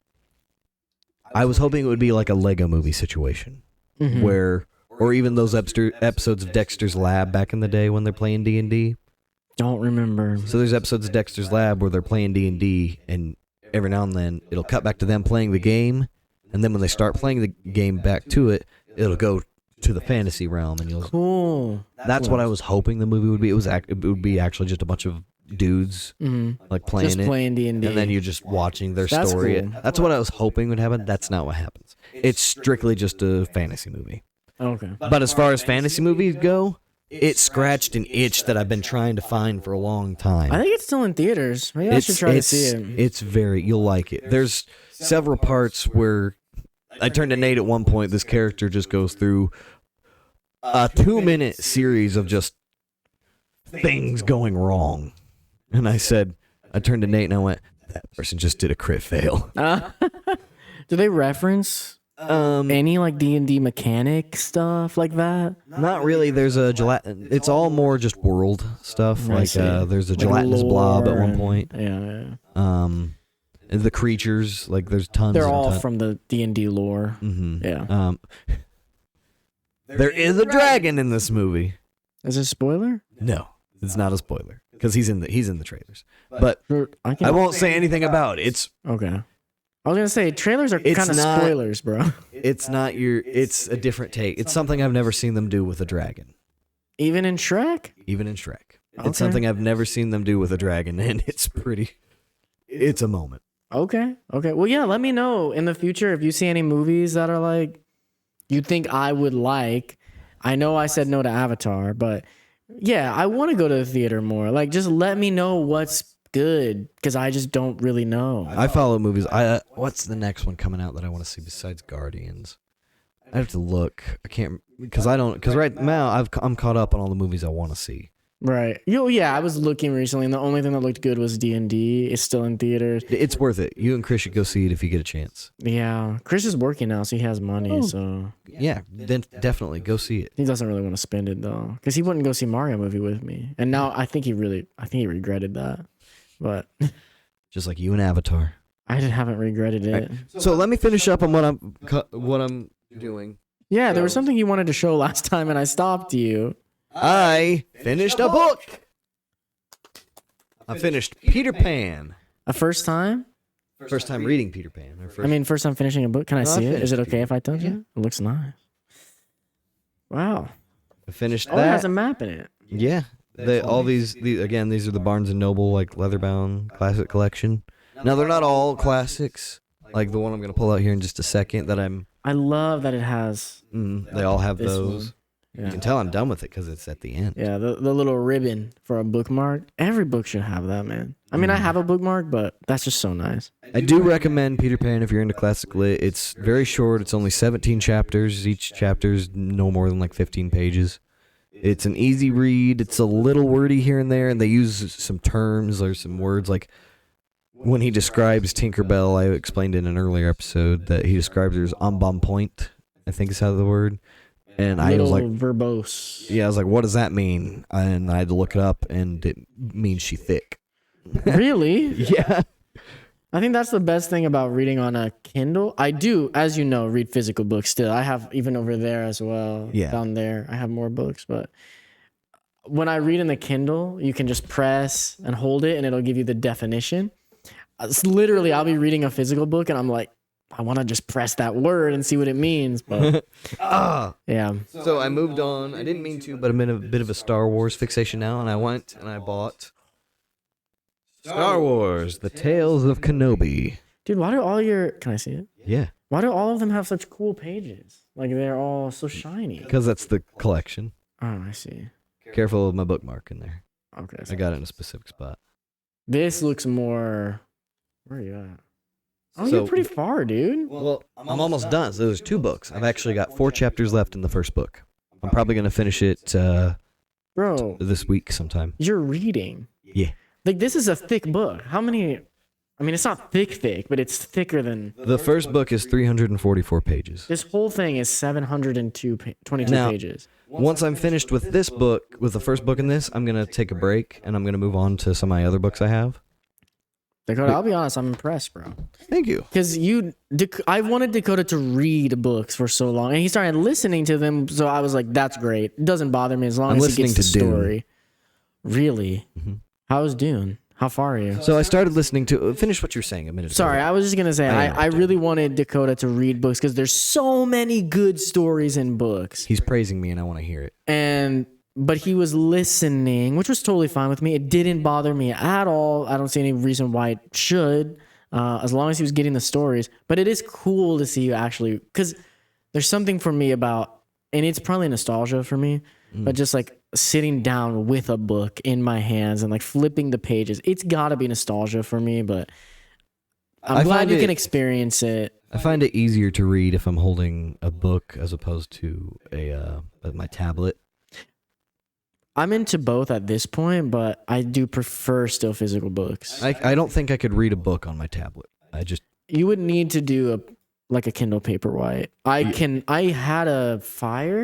I was hoping it would be like a Lego movie situation. Where... Or even those episodes of Dexter's Lab back in the day when they're playing D&D. Don't remember. So there's episodes of Dexter's Lab where they're playing D&D, and every now and then it'll cut back to them playing the game, and then when they start playing the game back to it, it'll go to the fantasy realm, and you'll... Cool. That's what I was hoping the movie would be. It would be actually just a bunch of dudes like playing just it, playing D&D. and then you're just watching their That's story. cool. That's what I was hoping would happen. That's not what happens. It's strictly just a fantasy movie. Okay. But as far as fantasy movies go, it scratched an itch that I've been trying to find for a long time. I think it's still in theaters. Maybe I should try to see it. It's you'll like it. There's several parts where I turned to Nate at one point. This character just goes through a 2-minute series of just things going wrong. And I turned to Nate and I went, that person just did a crit fail. Do they reference any like D&D mechanic stuff like that? Not really. There's it's all more just world stuff. I Like see. there's a Like gelatinous blob at lore one point. Yeah. The creatures, like there's tons. They're and all tons. from the D&D lore. Yeah. There is a dragon in this movie. Is it a spoiler? No, it's not a spoiler because he's in the trailers. But I I won't say anything about it. It's Okay. I was gonna say trailers are It's kind of not- spoilers, bro. it's not your. It's a different take. It's something I've never seen them do with a dragon, Even in Shrek? even in Shrek. Okay. It's something I've never seen them do with a dragon, and it's pretty. It's a moment. Okay. Well, yeah, let me know in the future if you see any movies that are like you think I would like. I know I said no to Avatar, but yeah, I want to go to the theater more. Like, just let me know what's good because I just don't really know. I follow movies. What's the next one coming out that I want to see besides Guardians? I have to look. I can't because I don't. Because right now I'm caught up on all the movies I want to see. Right. Yeah, I was looking recently, and the only thing that looked good was D&D. It's still in theaters. It's worth it. You and Chris should go see it if you get a chance. Yeah, Chris is working now, so he has money. Oh. So Yeah, then definitely go see it. he doesn't really want to spend it though, because he wouldn't go see Mario movie with me. And now I think he regretted that. But Just like you and Avatar. I haven't regretted it. So let me finish up on what I'm doing. Yeah, there was something you wanted to show last time, and I stopped you. I finished a book. I finished Peter Pan. A first time? First time reading Peter Pan. First time finishing a book. Can I No, I see it? Is it finished okay if I touch Yeah. it? It looks nice. Wow. I finished Oh, it has that. a map in it. Yeah. All these again, these are the Barnes and Noble like leatherbound classic collection. Now they're not all classics. Like the one I'm gonna pull out here in just a second. I love that it has. They all have This those. one. You Yeah. can tell I'm done with it because it's at the end. Yeah, the little ribbon for a bookmark. Every book should have that, man. I mean, I have a bookmark, but that's just so nice. I do recommend Peter Pan if you're into classic lit. It's very short. It's only 17 chapters. Each chapter's no more than like 15 pages. It's an easy read. It's a little wordy here and there, and they use some terms or some words like when he describes Tinkerbell. I explained in an earlier episode that he describes her as en bon point, I think is how the word. And I was like, verbose. yeah, I was like, what does that mean? And I had to look it up, and it means she thick. Really? Yeah. I think that's the best thing about reading on a Kindle. I do, as you know, read physical books still. I have even over there as well. Yeah. Down there, I have more books. But when I read in the Kindle, you can just press and hold it, and it'll give you the definition. It's literally, I'll be reading a physical book, and I'm like, I want to just press that word and see what it means. But yeah. So I moved on. I didn't mean to, but I'm in a bit of a Star Wars fixation now, and I went and I bought Star Wars: The Tales of Kenobi. Dude, why do all your... Can I see it? Yeah, Why do all of them have such cool pages? Like, they're all so shiny. because that's the collection. Oh, I see. Careful of my bookmark in there. Okay. I got it in a specific spot. This looks more. Where are you at? Oh, So- you're pretty far, dude. Well, I'm almost done. So there's 2 books. I've actually got 4 chapters left in the first book. I'm probably gonna finish it Bro, this week sometime. you're reading. Yeah. Like, this is a thick book. How many? I mean, it's not thick, but it's thicker than. The first book is 344 pages. This whole thing is 722 Now- pages. Once I'm finished with this book, with the first book in this, I'm gonna take a break and I'm gonna move on to some of my other books I have. Dakota, I'll be honest, I'm impressed, bro. Thank you. Because I wanted Dakota to read books for so long, and he started listening to them. So I was like, "That's great. It doesn't bother me as long I'm as he listening gets the to Dune. story." Really? Mhm. How's Dune? How far are you? So I started listening to. Finish what you're saying a minute ago. Sorry, I was just gonna say I really wanted Dakota to read books because there's so many good stories in books, He's praising me and I want to hear it. but he was listening, which was totally fine with me. It didn't bother me at all. I don't see any reason why it should, as long as he was getting the stories. But it is cool to see you actually, because there's something for me about, and it's probably nostalgia for me, but just like sitting down with a book in my hands and like flipping the pages. It's got to be nostalgia for me, but I'm I glad find you it- can experience it. I find it easier to read if I'm holding a book as opposed to my tablet. I'm into both at this point, but I do prefer still physical books. I don't think I could read a book on my tablet. You would need to do a Kindle Paperwhite. I had a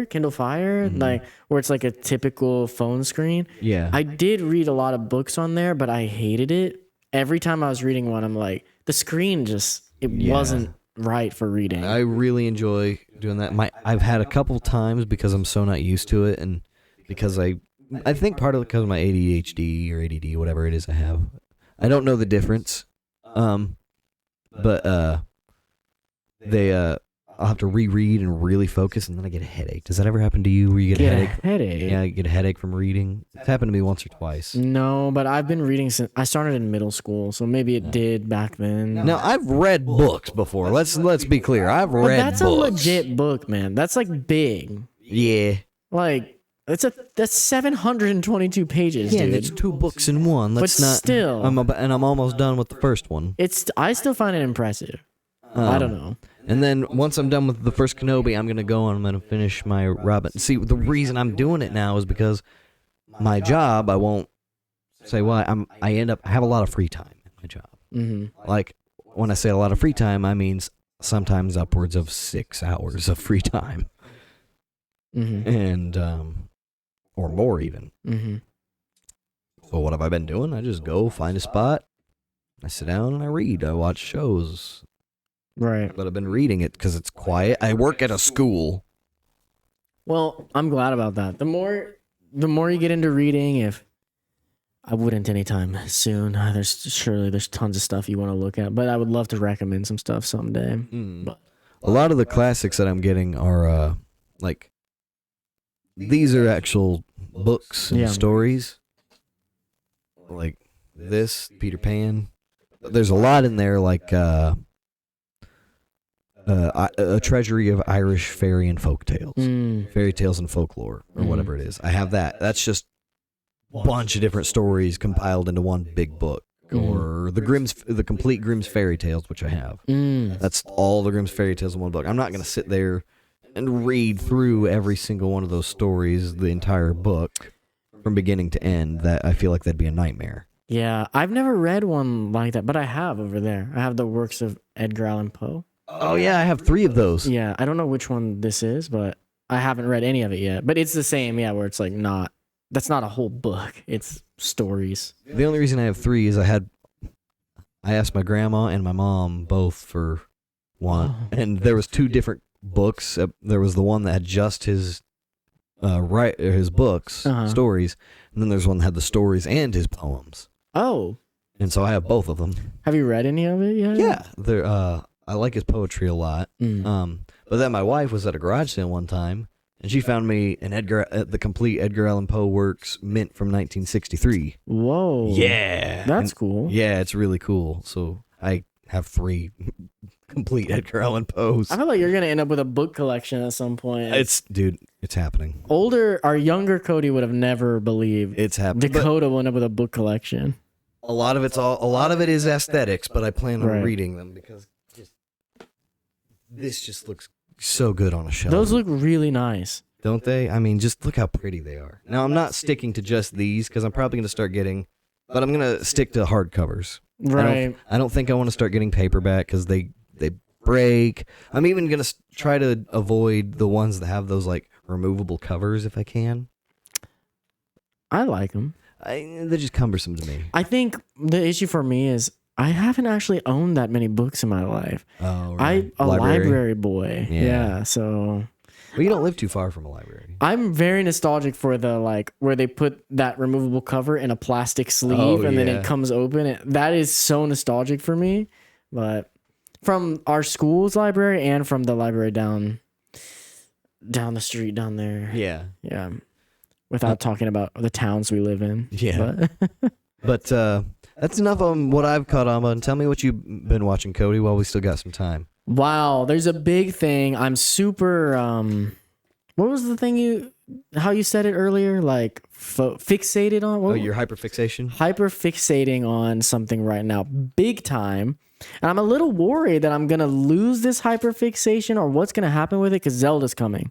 Kindle Fire, like where it's like a typical phone screen. Yeah. I did read a lot of books on there, but I hated it. Every time I was reading one, I'm like, the screen wasn't right for reading. I really enjoy doing that. I've had a couple times because I'm so not used to it, and because I think part of it because of my ADHD or ADD, whatever it is I have. I don't know the difference. But I'll have to reread and really focus, and then I get a headache. Does that ever happen to you where you get a headache? headache. Yeah, you get a headache from reading. It's happened to me once or twice. No, but I've been reading since I started in middle school, so maybe it did back then. Now I've read books before. Let's be clear. I've But read that's books. a legit book, man. That's like big. Yeah. Like that's 722 pages, Yeah, dude. it's 2 books in one. Let's But not. still. I'm almost done with the first one. I still find it impressive. I don't know. And then once I'm done with the first Kenobi, I'm gonna go and I'm gonna finish my Robin. See, the reason I'm doing it now is because my job. I won't say why. I have a lot of free time in my job. Mm-hmm. Like when I say a lot of free time, I mean sometimes upwards of 6 hours of free time, Mm-hmm. and or more even. Mm-hmm. So what have I been doing? I just go find a spot, I sit down and I read. I watch shows. Right. But I've been reading it because it's quiet. I work at a school. Well, I'm glad about that. The more you get into reading, if I wouldn't anytime soon. There's tons of stuff you want to look at, but I would love to recommend some stuff someday. But A lot of the classics that I'm getting are like these are actual books and Yeah. stories. Like this, Peter Pan. There's a lot in there like a treasury of Irish fairy and folk tales. Fairy tales and folklore, or whatever it is. I have that. That's just a bunch of different stories compiled into one big book. Or the complete Grimm's fairy tales, which I have. That's all the Grimm's fairy tales in one book. I'm not going to sit there and read through every single one of those stories, the entire book, from beginning to end. That I feel like that'd be a nightmare. Yeah, I've never read one like that, but I have over there. I have the works of Edgar Allan Poe. Oh yeah, I have 3 of those. Yeah, I don't know which one this is, but I haven't read any of it yet. But it's the same, yeah, where it's like that's not a whole book. It's stories. The only reason I have 3 is I asked my grandma and my mom both for one, and there was 2 different books. There was the one that had just his books, stories, and then there's one that had the stories and his poems. Oh, And so I have both of them. have you read any of it yet? Yeah, I like his poetry a lot. But then my wife was at a garage sale one time, and she found me the complete Edgar Allan Poe works, mint from 1963. Whoa. Yeah, That's cool. Yeah, it's really cool. So I have 3 complete Edgar Allan Poes. I feel like you're gonna end up with a book collection at some point. It's happening. Our younger Cody would have never believed. It's happening. Dakota will end up with a book collection. a lot of it is aesthetics, but I plan on Right. reading them because this just looks so good on a shelf. Those look really nice. Don't they? I mean, just look how pretty they are. Now, I'm not sticking to just these because I'm probably going to start getting, but I'm going to stick to hardcovers. Right. I don't think I want to start getting paperback because they break. I'm even going to try to avoid the ones that have those like removable covers if I can. I like them. They're just cumbersome to me. I think the issue for me is I haven't actually owned that many books in my life. Oh, I'm a library boy. Yeah. Yeah, so Well, you don't live too far from a library. I'm very nostalgic for the like where they put that removable cover in a plastic sleeve Oh, and then yeah. it comes open. That is so nostalgic for me. But from our school's library and from the library down the street down there. Yeah. Yeah. Without talking about the towns we live in. Yeah. But But that's enough on what I've caught on. Tell me what you've been watching, Cody, while we still got some time. wow, there's a big thing. I'm super what was the thing how you said it earlier? Like fixated on what? Oh, your hyperfixation? Hyper fixating on something right now, big time. And I'm a little worried that I'm going to lose this hyper fixation or what's going to happen with it because Zelda's coming.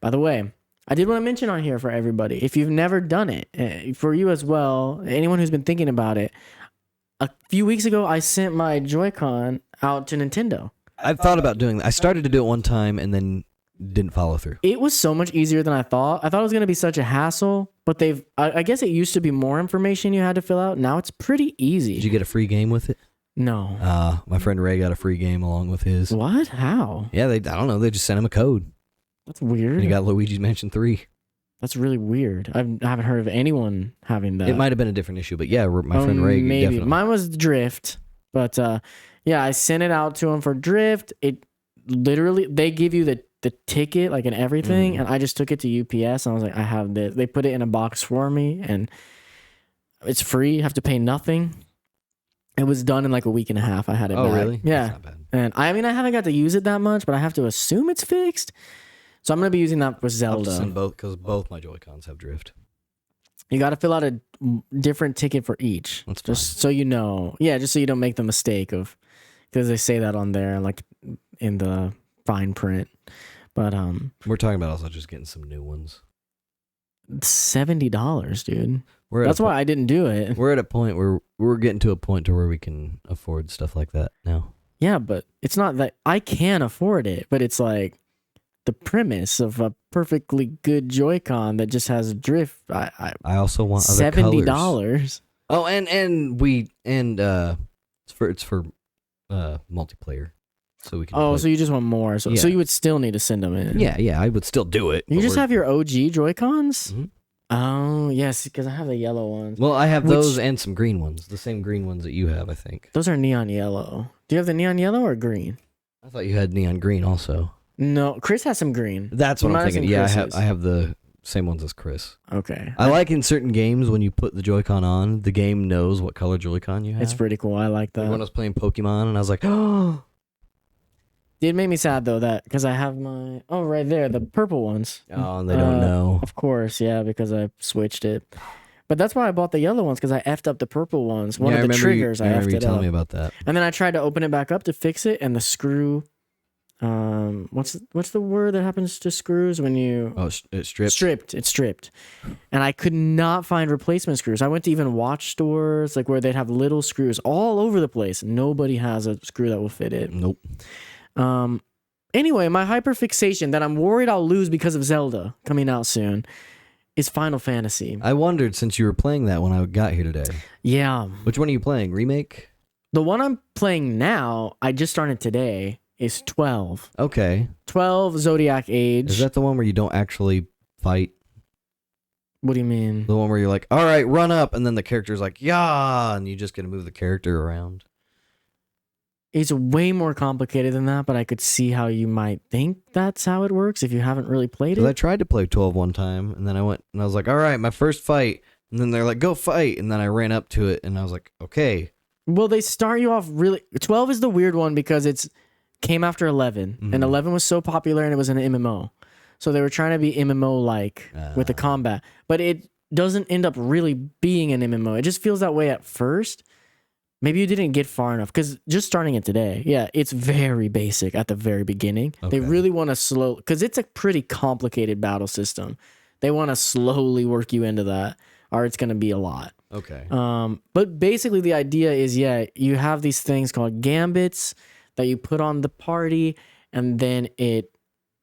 By the way, I did want to mention on here for everybody, if you've never done it, for you as well, anyone who's been thinking about it, a few weeks ago, I sent my Joy-Con out to Nintendo. I've thought about doing that. I started to do it one time and then didn't follow through. It was so much easier than I thought. I thought it was going to be such a hassle, but I guess it used to be more information you had to fill out. Now it's pretty easy. Did you get a free game with it? No. My friend Ray got a free game along with his. What? How? Yeah, I don't know. They just sent him a code. That's weird. And he got Luigi's Mansion 3. That's really weird. I haven't heard of anyone having that. It might have been a different issue, but yeah, my friend Ray maybe. definitely. Mine was Drift, but yeah, I sent it out to him for Drift. It literally, they give you the ticket, like, and everything, and I just took it to UPS, and I was like, I have this. They put it in a box for me, and it's free. You have to pay nothing. It was done in like a week and a half. I had it Oh, back. really? Yeah. That's not bad. And I mean, I haven't got to use it that much, but I have to assume it's fixed. So I'm going to be using that with I'll have to Zelda. send both because both my Joy-Cons have drift. You got to fill out a different ticket for each. That's just so you know. Yeah, just so you don't make the mistake of, because they say that on there, like in the fine print. But We're talking about also just getting some new ones. $70, dude. We're That's why I didn't do it. we're at a point where we're getting to a point to where we can afford stuff like that now. Yeah, but it's not that I can afford it, but it's like the premise of a perfectly good Joy-Con that just has drift. I also want other $70. colors. Oh, and it's for multiplayer, so we can. Oh, play. so you just want more. So Yeah. you would still need to send them in. yeah, I would still do it. You but just we're- have your OG Joy-Cons? Mhm. Oh, yes, because I have the yellow ones. Well, I have Which- those and some green ones, the same green ones that you have, I think. Those are neon yellow. Do you have the neon yellow or green? I thought you had neon green also. No, Chris has some green. That's what You I'm might have thinking. seen Yeah, Chris's. I have the same ones as Chris. Okay. I like in certain games when you put the Joy-Con on, the game knows what color Joy-Con you have. It's pretty cool. I like Like when I that. was playing Pokemon, and I was like, oh, It made me sad though that because I have right there, the purple ones. and they don't know. Of course, yeah, because I switched it. But that's why I bought the yellow ones because I effed up the purple ones. One Yeah, of the remember triggers, I remember effed you it telling up. me about that. And then I tried to open it back up to fix it, and the screw. What's the word that happens to screws when you Oh, it's stripped. stripped? It's stripped, and I could not find replacement screws. I went to even watch stores like where they'd have little screws all over the place. Nobody has a screw that will fit it. Nope. Anyway, my hyperfixation that I'm worried I'll lose because of Zelda coming out soon is Final Fantasy. I wondered since you were playing that when I got here today. Yeah. Which one are you playing? Remake? The one I'm playing now, I just started today, is 12. Okay. 12 Zodiac Age. Is that the one where you don't actually fight? What do you mean? The one where you're like, all right, run up, and then the character's like, yeah, and you just get to move the character around. It's way more complicated than that, but I could see how you might think that's how it works if you haven't really played Because I it. tried to play 12 one time, and then I went and I was like, all right, my first fight. And then they're like, go fight. And then I ran up to it, and I was like, okay. Well, they start you off really. 12 is the weird one because it's came after 11, and 11 was so popular and it was an MMO. So they were trying to be MMO like with the combat, but it doesn't end up really being an MMO. It just feels that way at first. Maybe you didn't get far enough because just starting it today, yeah, it's very basic at the very beginning. Okay. They really want to slow, because it's a pretty complicated battle system. They want to slowly work you into that, or it's going to be a lot. Okay. But basically the idea is, yeah, you have these things called gambits that you put on the party, and then it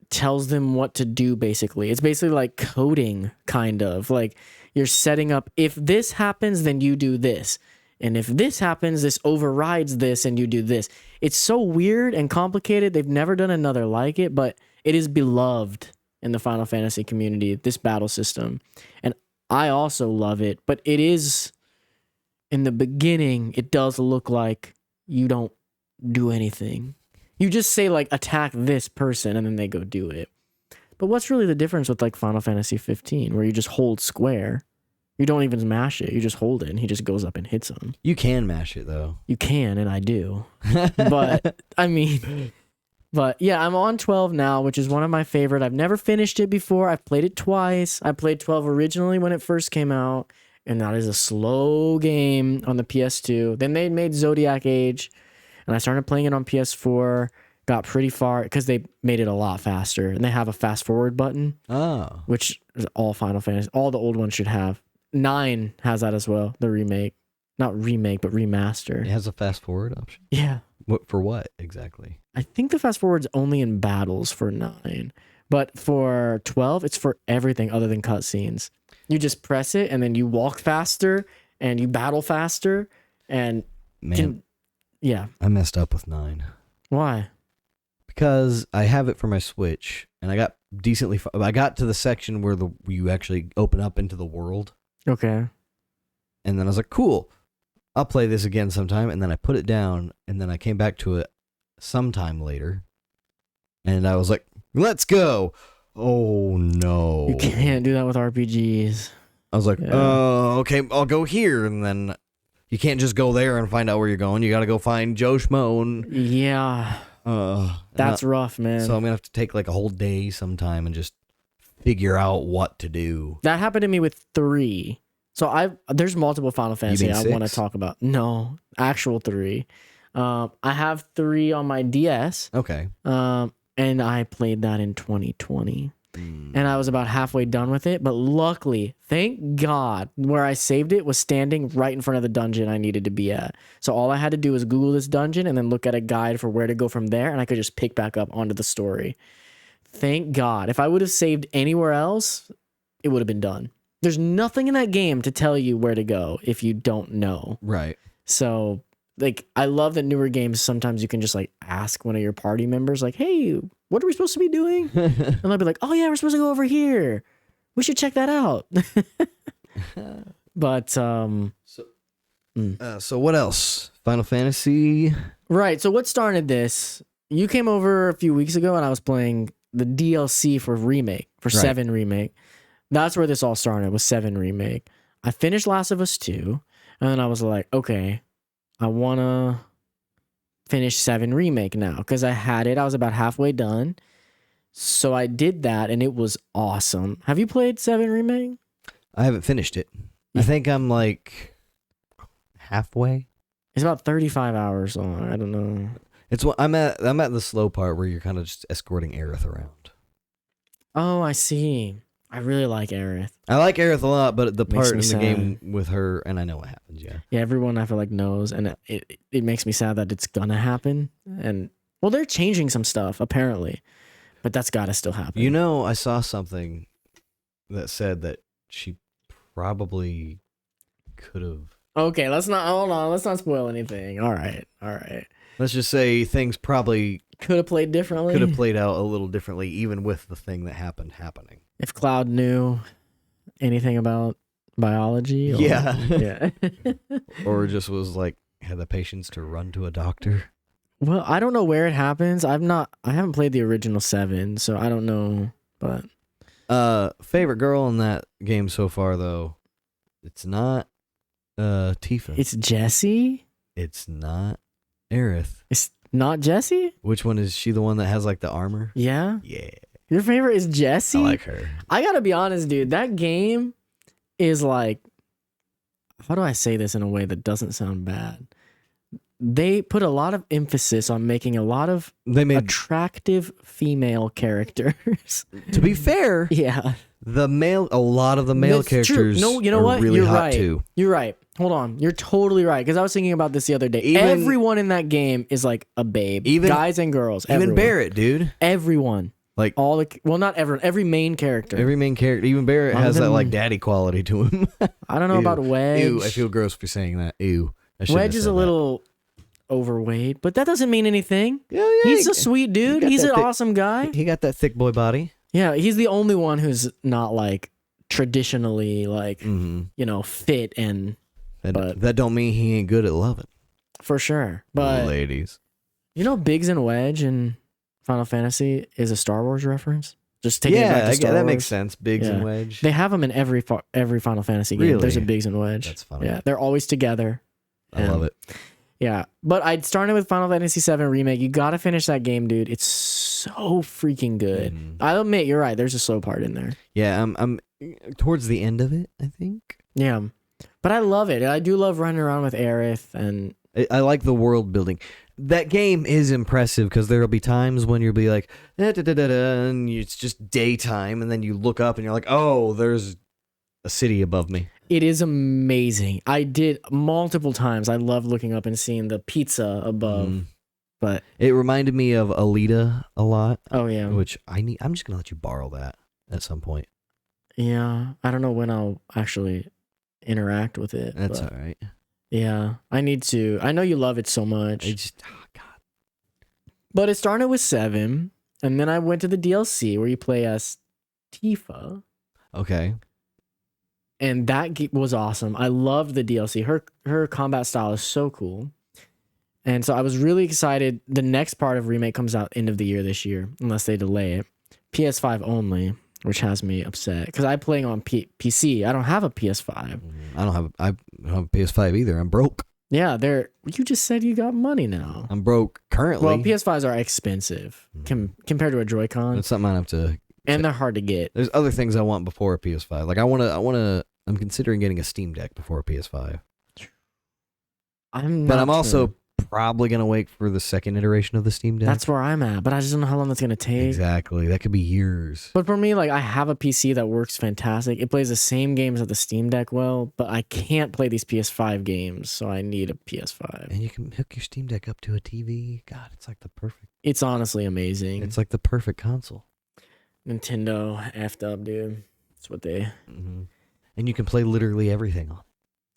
tells them what to do. Basically, it's basically like coding, kind of like you're setting up. If this happens, then you do this. And if this happens, this overrides this and you do this. It's so weird and complicated. They've never done another like it, but it is beloved in the Final Fantasy community, this battle system. And I also love it, but it is, in the beginning, it does look like you don't do anything. You just say, like, attack this person, and then they go do it. But what's really the difference with, like, Final Fantasy 15, where you just hold square? You don't even mash it. You just hold it, and he just goes up and hits him. You can mash it, though. You can, and I do. But, I mean... But, yeah, I'm on 12 now, which is one of my favorite. I've never finished it before. I've played it twice. I played 12 originally when it first came out, and that is a slow game on the PS2. Then they made Zodiac Age, and I started playing it on PS4. Got pretty far, because they made it a lot faster, and they have a fast-forward button, which all Final Fantasy, all the old ones should have. 9 has that as well, the remake. Not remake, but remaster. It has a fast forward option? Yeah. What for what exactly? I think the fast forward's only in battles for 9. But for 12, it's for everything other than cutscenes. You just press it, and then you walk faster, and you battle faster, and... Man, yeah. I messed up with 9. Why? Because I have it for my Switch, and I got decently... I got to the section where you actually open up into the world. Okay. And then I was like, cool, I'll play this again sometime. And then I put it down, and then I came back to it sometime later. And I was like, let's go. Oh, no. You can't do that with RPGs. I was like, Yeah. Okay, I'll go here. And then you can't just go there and find out where you're going. You got to go find Joe Schmo. And, Yeah. That's rough, man. So I'm going to have to take like a whole day sometime and just figure out what to do. That happened to me with 3. So there's multiple Final Fantasy I want to 6? talk about. No, actual 3. I have 3 on my DS. Okay. And I played that in 2020. And I was about halfway done with it. But luckily, thank God, where I saved it was standing right in front of the dungeon I needed to be at. So all I had to do was Google this dungeon and then look at a guide for where to go from there. And I could just pick back up onto the story. Thank God. If I would have saved anywhere else, it would have been done. There's nothing in that game to tell you where to go if you don't know. Right. So, like, I love that newer games, sometimes you can just, like, ask one of your party members, like, hey, what are we supposed to be doing? And they'll be like, oh, yeah, we're supposed to go over here. We should check that out. But, So what else? Final Fantasy? Right. So what started this? You came over a few weeks ago and I was playing the DLC for Remake, for Right. 7 Remake. That's where this all started, was 7 Remake. I finished Last of Us 2, and then I was like, okay, I want to finish 7 Remake now, because I had it. I was about halfway done. So I did that, and it was awesome. Have you played 7 Remake? I haven't finished it. I think I'm like halfway. It's about 35 hours long. I don't know. It's what I'm at the slow part where you're kind of just escorting Aerith around. Oh, I see. I really like Aerith. I like Aerith a lot, but the Makes part me in the sad. game with her, and I know what happens, yeah. Yeah, everyone I feel like knows, and it makes me sad that it's gonna happen. And well, they're changing some stuff apparently, but that's gotta still happen. You know, I saw something that said that she probably could have. Okay, let's not spoil anything. All right. Let's just say things probably Could have played differently. could have played out a little differently, even with the thing that happening. If Cloud knew anything about biology. Or, Yeah. Yeah. Or just was like, had the patience to run to a doctor. Well, I don't know where it happens. I haven't played the original 7, so I don't know. But Favorite girl in that game so far, though, it's not Tifa. it's Jessie. It's not Aerith. It's not Jessie. Which one is she? The one that has like the armor? Yeah. Yeah, Your favorite is Jessie. I like her. I gotta be honest, dude. That game is like, how do I say this in a way that doesn't sound bad? They put a lot of emphasis on making a lot of They made, attractive female characters. to be fair, Yeah. a lot of the male That's true. characters No, you know are what? really You're hot right. too. You're right. Hold on. You're totally right. Because I was thinking about this the other day. Even- Everyone in that game is like a babe. Even- guys and girls. Even everyone. Barrett, dude. Everyone. Like All the well, not everyone. Every main character. every main character, even Barrett Other has that than- like daddy quality to him. I don't know Ew. about Wedge. Ew, I feel gross for saying that. Ew. I shouldn't Wedge have is said a that. little overweight, but that doesn't mean anything. Yeah, He's he- a sweet dude. got He's that an thick- awesome guy. He got that thick boy body. Yeah, he's the only one who's not like traditionally like Mm-hmm. fit and But- That don't mean he ain't good at loving for sure. But ladies. Biggs and Wedge in Final Fantasy is a Star Wars reference. Just taking it back Yeah, to Star that Wars. makes sense. Biggs and Yeah. Wedge. They have them in every Final Fantasy game. There's a Really? Biggs and Wedge. That's funny. Yeah, they're always together. I love it. Yeah, but I started with Final Fantasy VII Remake. You gotta finish that game, dude. It's so freaking good. Mhm. I'll admit, you're right. There's a slow part in there. Yeah, I'm towards the end of it, I think. Yeah, but I love it. I do love running around with Aerith, and I like the world building. That game is impressive because there'll be times when you'll be like, and it's just daytime, and then you look up and you're like, oh, there's a city above me. it is amazing. I did multiple times. I love looking up and seeing the pizza above. Mm. But It reminded me of Alita a lot, oh yeah, which I'm just gonna let you borrow that at some point. yeah. I don't know when I'll actually interact with it. That's but all right. yeah, I need to. I know you love it so much. I just, oh God. But it started with 7, and then I went to the DLC where you play as Tifa, Okay. and that was awesome. I loved the DLC. Her combat style is so cool. And so I was really excited. The next part of Remake comes out end of the year this year, unless they delay it. PS5 only, which has me upset because I'm playing on PC. I don't have a PS5. I don't have a PS5 either. I'm broke. Yeah, you just said you got money now. I'm broke currently. Well, PS5s are expensive compared to a Joy-Con, That's something I have to. and they're hard to get. There's other things I want before a PS5. Like I'm considering getting a Steam Deck before a PS5. I'm But not I'm also sure. probably gonna wait for the second iteration of the Steam Deck. That's where I'm at, but I just don't know how long that's gonna take. Exactly. That could be years. But for me, like I have a PC that works fantastic. It plays the same games as the Steam Deck well, but I can't play these PS5 games, so I need a PS5. And you can hook your Steam Deck up to a TV. God, it's like the perfect. It's honestly amazing. It's like the perfect console. Nintendo effed up, dude. That's what they And you can play literally everything on.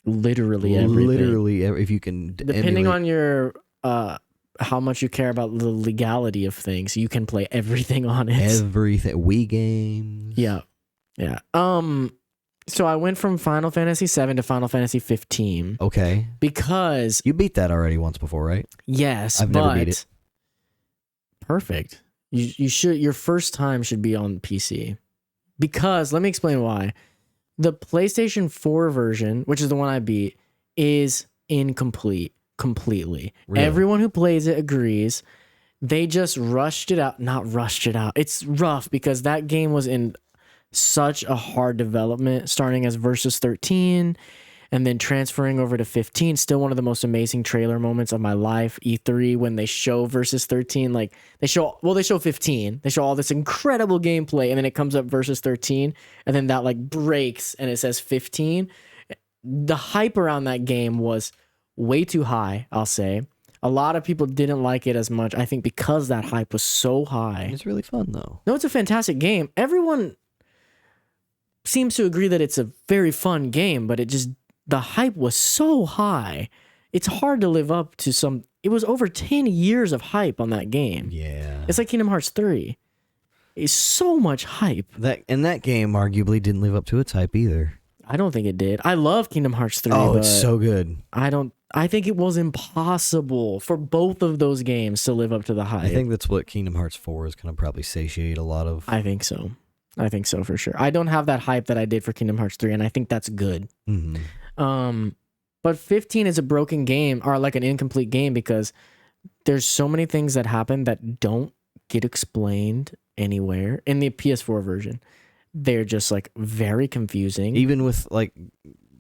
literally everything. Literally, if you can. Depending on your how much you care about the legality of things, you can play everything on it. everything, Wii games. Yeah. Yeah. So I went from Final Fantasy VII to Final Fantasy 15 Okay. because You beat that already once before, right? yes, I've never beat it. Perfect. You should your first time should be on PC. Because let me explain why. The PlayStation 4 version, which is the one I beat, is incomplete completely. Really? Everyone who plays it agrees. They just rushed it out. Not rushed it out. It's rough because that game was in such a hard development, starting as Versus 13 and then transferring over to 15. Still one of the most amazing trailer moments of my life. E3 when they show Versus 13, like they show 15. They show all this incredible gameplay, and then it comes up Versus 13, and then that like breaks and it says 15. The hype around that game was way too high, I'll say. A lot of people didn't like it as much, I think, because that hype was so high. It's really fun though. No, it's a fantastic game. Everyone seems to agree that it's a very fun game, but the hype was so high. It's hard to live up to it was over 10 years of hype on that game. Yeah. It's like Kingdom Hearts 3. It's so much hype. That game arguably didn't live up to its hype either. I don't think it did. I love Kingdom Hearts 3. Oh, but it's so good. I think it was impossible for both of those games to live up to the hype. I think that's what Kingdom Hearts 4 is going to probably satiate a lot of. I think so. I think so for sure. I don't have that hype that I did for Kingdom Hearts 3, and I think that's good. Mhm. But 15 is a broken game or like an incomplete game because there's so many things that happen that don't get explained anywhere in the PS4 version. They're just like very confusing. Even with like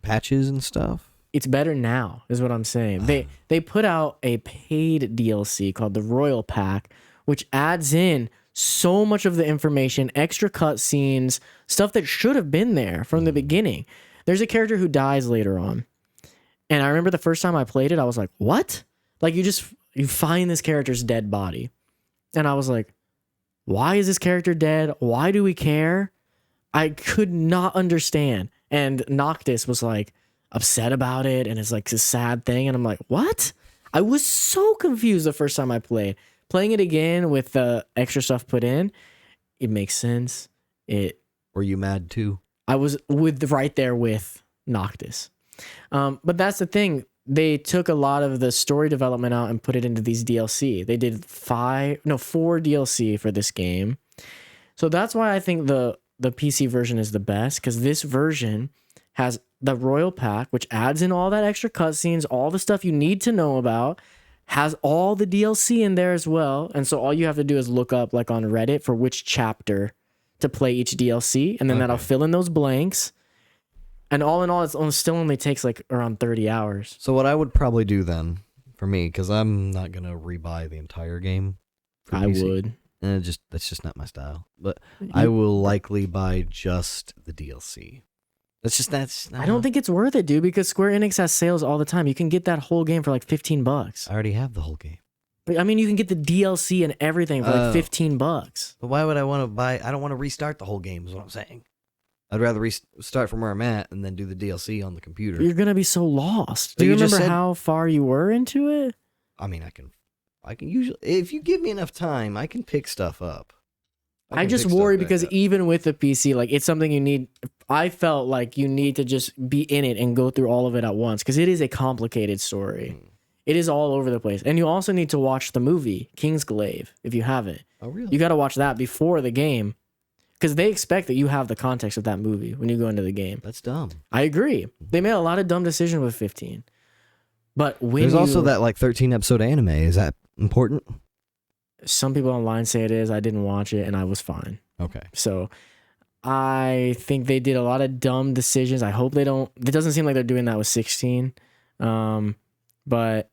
patches and stuff. It's better now, is what I'm saying. They put out a paid DLC called the Royal Pack, which adds in so much of the information, extra cutscenes, stuff that should have been there from the beginning. There's a character who dies later on. And I remember the first time I played it, I was like, what? Like you find this character's dead body. And I was like, why is this character dead? Why do we care? I could not understand. And Noctis was like upset about it, and it's like a sad thing. And I'm like, what? I was so confused the first time I played. Playing it again with the extra stuff put in, it makes sense. Were you mad too? I was right there with Noctis. But that's the thing. They took a lot of the story development out and put it into these DLC. They did 4 DLC for this game. So that's why I think the PC version is the best, because this version has the Royal Pack, which adds in all that extra cutscenes, all the stuff you need to know about, has all the DLC in there as well. And so all you have to do is look up like on Reddit for which chapter to play each DLC, and then that'll fill in those blanks. And all in all, it still only takes like around 30 hours. So what I would probably do then, for me, because I'm not gonna rebuy the entire game. I would. That's just not my style. But I will likely buy just the DLC. That's. I don't think it's worth it, dude, because Square Enix has sales all the time. You can get that whole game for like $15. I already have the whole game. But I mean, you can get the DLC and everything for like $15. But why would I want to buy? I don't want to restart the whole game. Is what I'm saying. I'd rather start from where I'm at and then do the DLC on the computer. You're gonna be so lost. But Do you remember just said- how far you were into it? I mean, I can usually, if you give me enough time, I can pick stuff up. I can just pick stuff worry back because up. even with the PC, like it's something you need. I felt like you need to just be in it and go through all of it at once, because it is a complicated story. It is all over the place. And you also need to watch the movie Kingsglaive if you haven't. Oh, really? You got to watch that before the game, because they expect that you have the context of that movie when you go into the game. That's dumb. I agree. They made a lot of dumb decisions with 15. But when There's also that like 13 episode anime. Is that important? some people online say it is. I didn't watch it and I was fine. Okay. So I think they did a lot of dumb decisions. I hope they don't. It doesn't seem like they're doing that with 16. But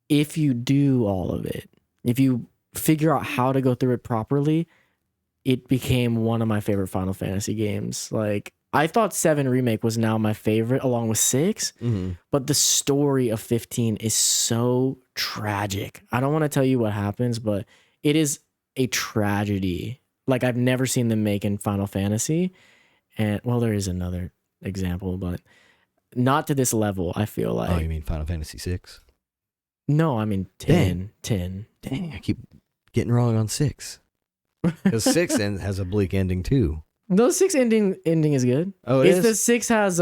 if you do all of it, if you figure out how to go through it properly, it became one of my favorite Final Fantasy games. Like, I thought 7 Remake was now my favorite along with 6, but the story of 15 is so tragic. I don't want to tell you what happens, but it is a tragedy like I've never seen them make in Final Fantasy. And well, there is another example, but not to this level, I feel like. Oh, you mean Final Fantasy 6? No, I mean 10. 10. Dang, I keep getting wrong on 6. Because 6 has a bleak ending too. No, 6 ending is good. Oh, it's the 6 has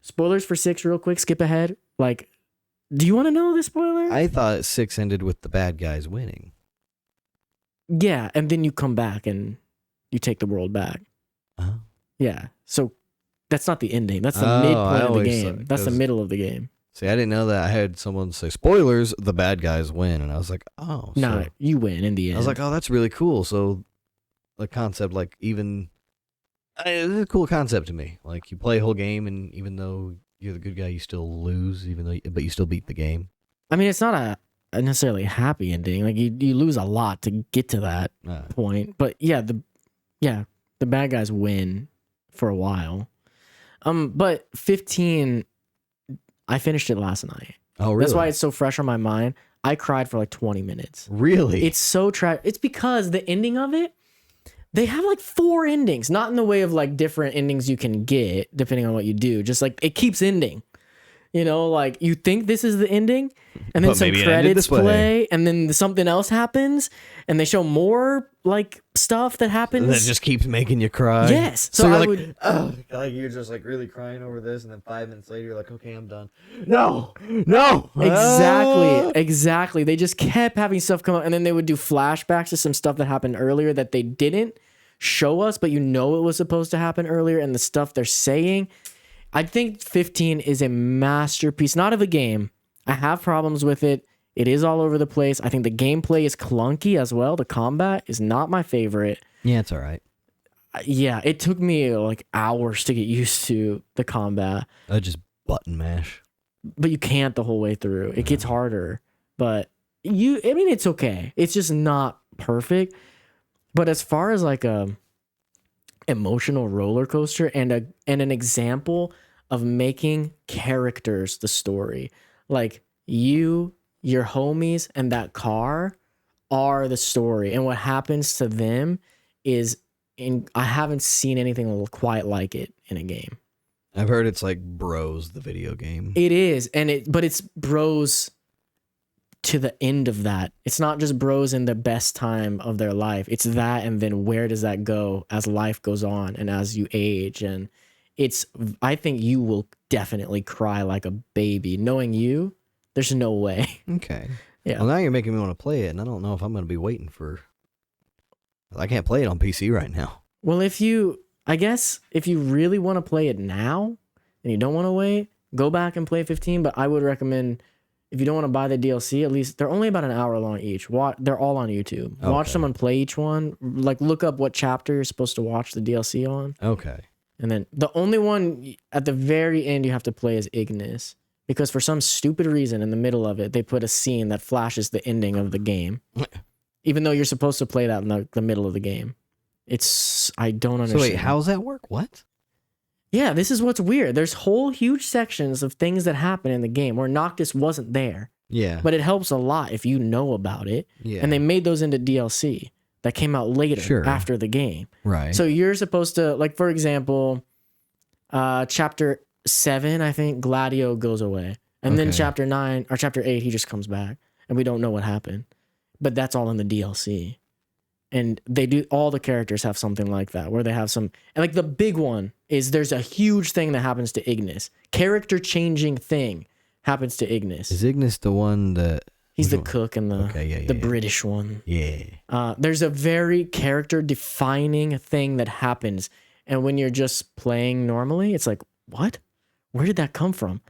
spoilers for 6 real quick, skip ahead. Like, do you want to know the spoiler? I thought 6 ended with the bad guys winning. Yeah, and then you come back and you take the world back. Oh. Yeah. So that's not the ending. That's the Oh, midpoint I of the always game. thought- That's the 'cause- middle of the game. See, I didn't know that. I had someone say, spoilers, the bad guys win. And I was like, oh. So Nah, you win in the end. I was like, oh, that's really cool. So the concept, like, even, it's a cool concept to me. Like, you play a whole game, and even though you're the good guy, you still lose, but you still beat the game. I mean, it's not a necessarily happy ending. Like, you lose a lot to get to that point. But yeah, the bad guys win for a while. But 15, I finished it last night. Oh, really? That's why it's so fresh on my mind. I cried for like 20 minutes. Really? It's so It's because the ending of it, they have like 4 endings, not in the way of like different endings you can get depending on what you do. Just like it keeps ending. You know, like you think this is the ending, and then But some maybe it ended credits this way. play, and then something else happens, and they show more like stuff that happens. that just keeps making you cry. Yes. So, So you're I like, would- oh, like you're just like really crying over this, and then 5 minutes later, you're like, okay, I'm done. No. Exactly. They just kept having stuff come up, and then they would do flashbacks to some stuff that happened earlier that they didn't show us, but you know it was supposed to happen earlier, and the stuff they're saying. I think 15 is a masterpiece, not of a game. I have problems with it. It is all over the place. I think the gameplay is clunky as well. The combat is not my favorite. Yeah, it's all right. Yeah, it took me like hours to get used to the combat. I just button mash. But you can't the whole way through. It gets harder. But I mean, it's okay. It's just not perfect. But as far as like a emotional roller coaster and an example of making characters the story, like your homies and that car are the story, and what happens to them is I haven't seen anything quite like it in a game. I've heard it's like Bros, the video game. It is, but it's Bros to the end of that. It's not just Bros in the best time of their life. It's that, and then where does that go as life goes on and as you age? And I think you will definitely cry like a baby. Knowing you, there's no way. Okay. Yeah. Well, now you're making me want to play it, and I don't know if I'm going to be waiting for... I can't play it on PC right now. Well, I guess if you really want to play it now and you don't want to wait, go back and play 15. But I would recommend, if you don't want to buy the DLC, at least they're only about an hour long each. They're all on YouTube. Watch someone play each one. Like, look up what chapter you're supposed to watch the DLC on. Okay. And then the only one at the very end you have to play is Ignis. Because for some stupid reason in the middle of it, they put a scene that flashes the ending of the game. Even though you're supposed to play that in the middle of the game. I don't understand. So wait, how does that work? What? Yeah, this is what's weird. There's whole huge sections of things that happen in the game where Noctis wasn't there. Yeah. But it helps a lot if you know about it. Yeah. And they made those into DLC that came out later after the game. Right. So you're supposed to, like, for example, chapter 7, I think, Gladio goes away. And then chapter 9 or chapter 8, he just comes back. And we don't know what happened. But that's all in the DLC. And all the characters have something like that, where they have some, and like the big one is there's a huge thing that happens to Ignis. Character changing thing happens to Ignis. Is Ignis the one that... He's the cook and the British one. Yeah. There's a very character defining thing that happens. And when you're just playing normally, it's like, what? Where did that come from?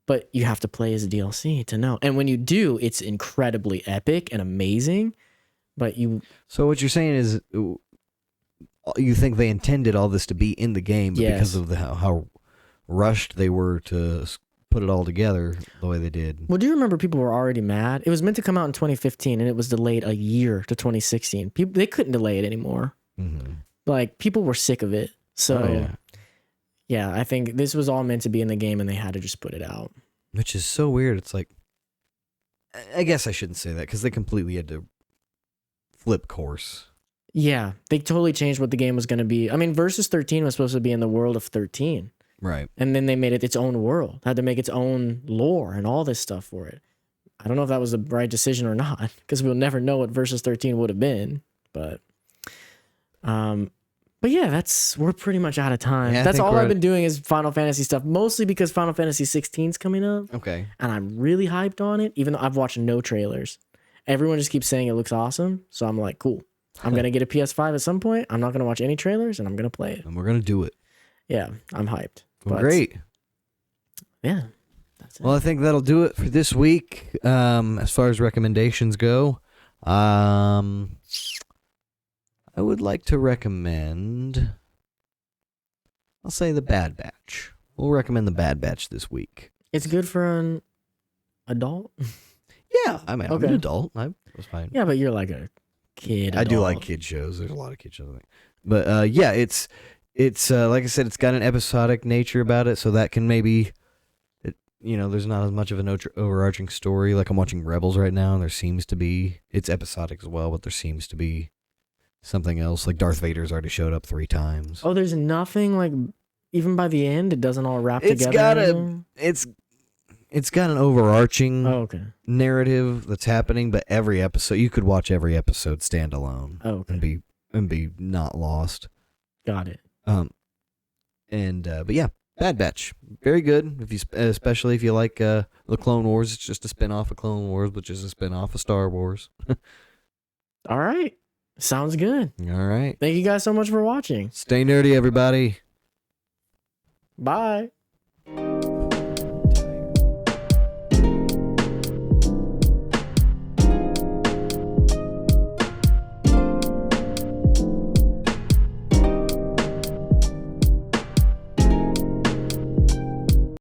But you have to play as a DLC to know. And when you do, it's incredibly epic and amazing. But So what you're saying is you think they intended all this to be in the game, but because of how rushed they were to put it all together the way they did. Well, do you remember people were already mad? It was meant to come out in 2015, and it was delayed a year to 2016. They couldn't delay it anymore. Mm-hmm. Like, people were sick of it. So, yeah, I think this was all meant to be in the game, and they had to just put it out. Which is so weird. It's like, I guess I shouldn't say that, because they completely had to flip course. Yeah, they totally changed what the game was going to be. I mean, Versus 13 was supposed to be in the world of 13. Right. And then they made it its own world. Had to make its own lore and all this stuff for it. I don't know if that was the right decision or not, because we'll never know what Versus 13 would have been. But yeah, we're pretty much out of time. Yeah, that's all I've been doing is Final Fantasy stuff, mostly because Final Fantasy 16 is coming up. Okay. And I'm really hyped on it, even though I've watched no trailers. Everyone just keeps saying it looks awesome. So I'm like, cool. I'm going to get a PS5 at some point. I'm not going to watch any trailers, and I'm going to play it. And we're going to do it. Yeah, I'm hyped. Well, great. Yeah. That's it. Well, I think that'll do it for this week. As far as recommendations go, I would like to recommend, I'll say The Bad Batch. We'll recommend The Bad Batch this week. It's good for an adult? Yeah, I mean, I'm an adult. I was fine. Yeah, but you're like a kid. I do like kid shows. There's a lot of kid shows. But yeah, it's like I said, it's got an episodic nature about it, so that can maybe, there's not as much of an overarching story. Like I'm watching Rebels right now, and there seems to be, it's episodic as well, but there seems to be something else. Like Darth Vader's already showed up 3 times. Oh, there's nothing like, even by the end, it doesn't all wrap together. It's got an overarching narrative that's happening, but every episode, you could watch every episode standalone. Oh, okay. And be not lost. Got it. But yeah, Bad Batch, very good. Especially if you like the Clone Wars, it's just a spin-off of Clone Wars, which is a spin-off of Star Wars. All right, sounds good. All right, thank you guys so much for watching. Stay nerdy, everybody. Bye.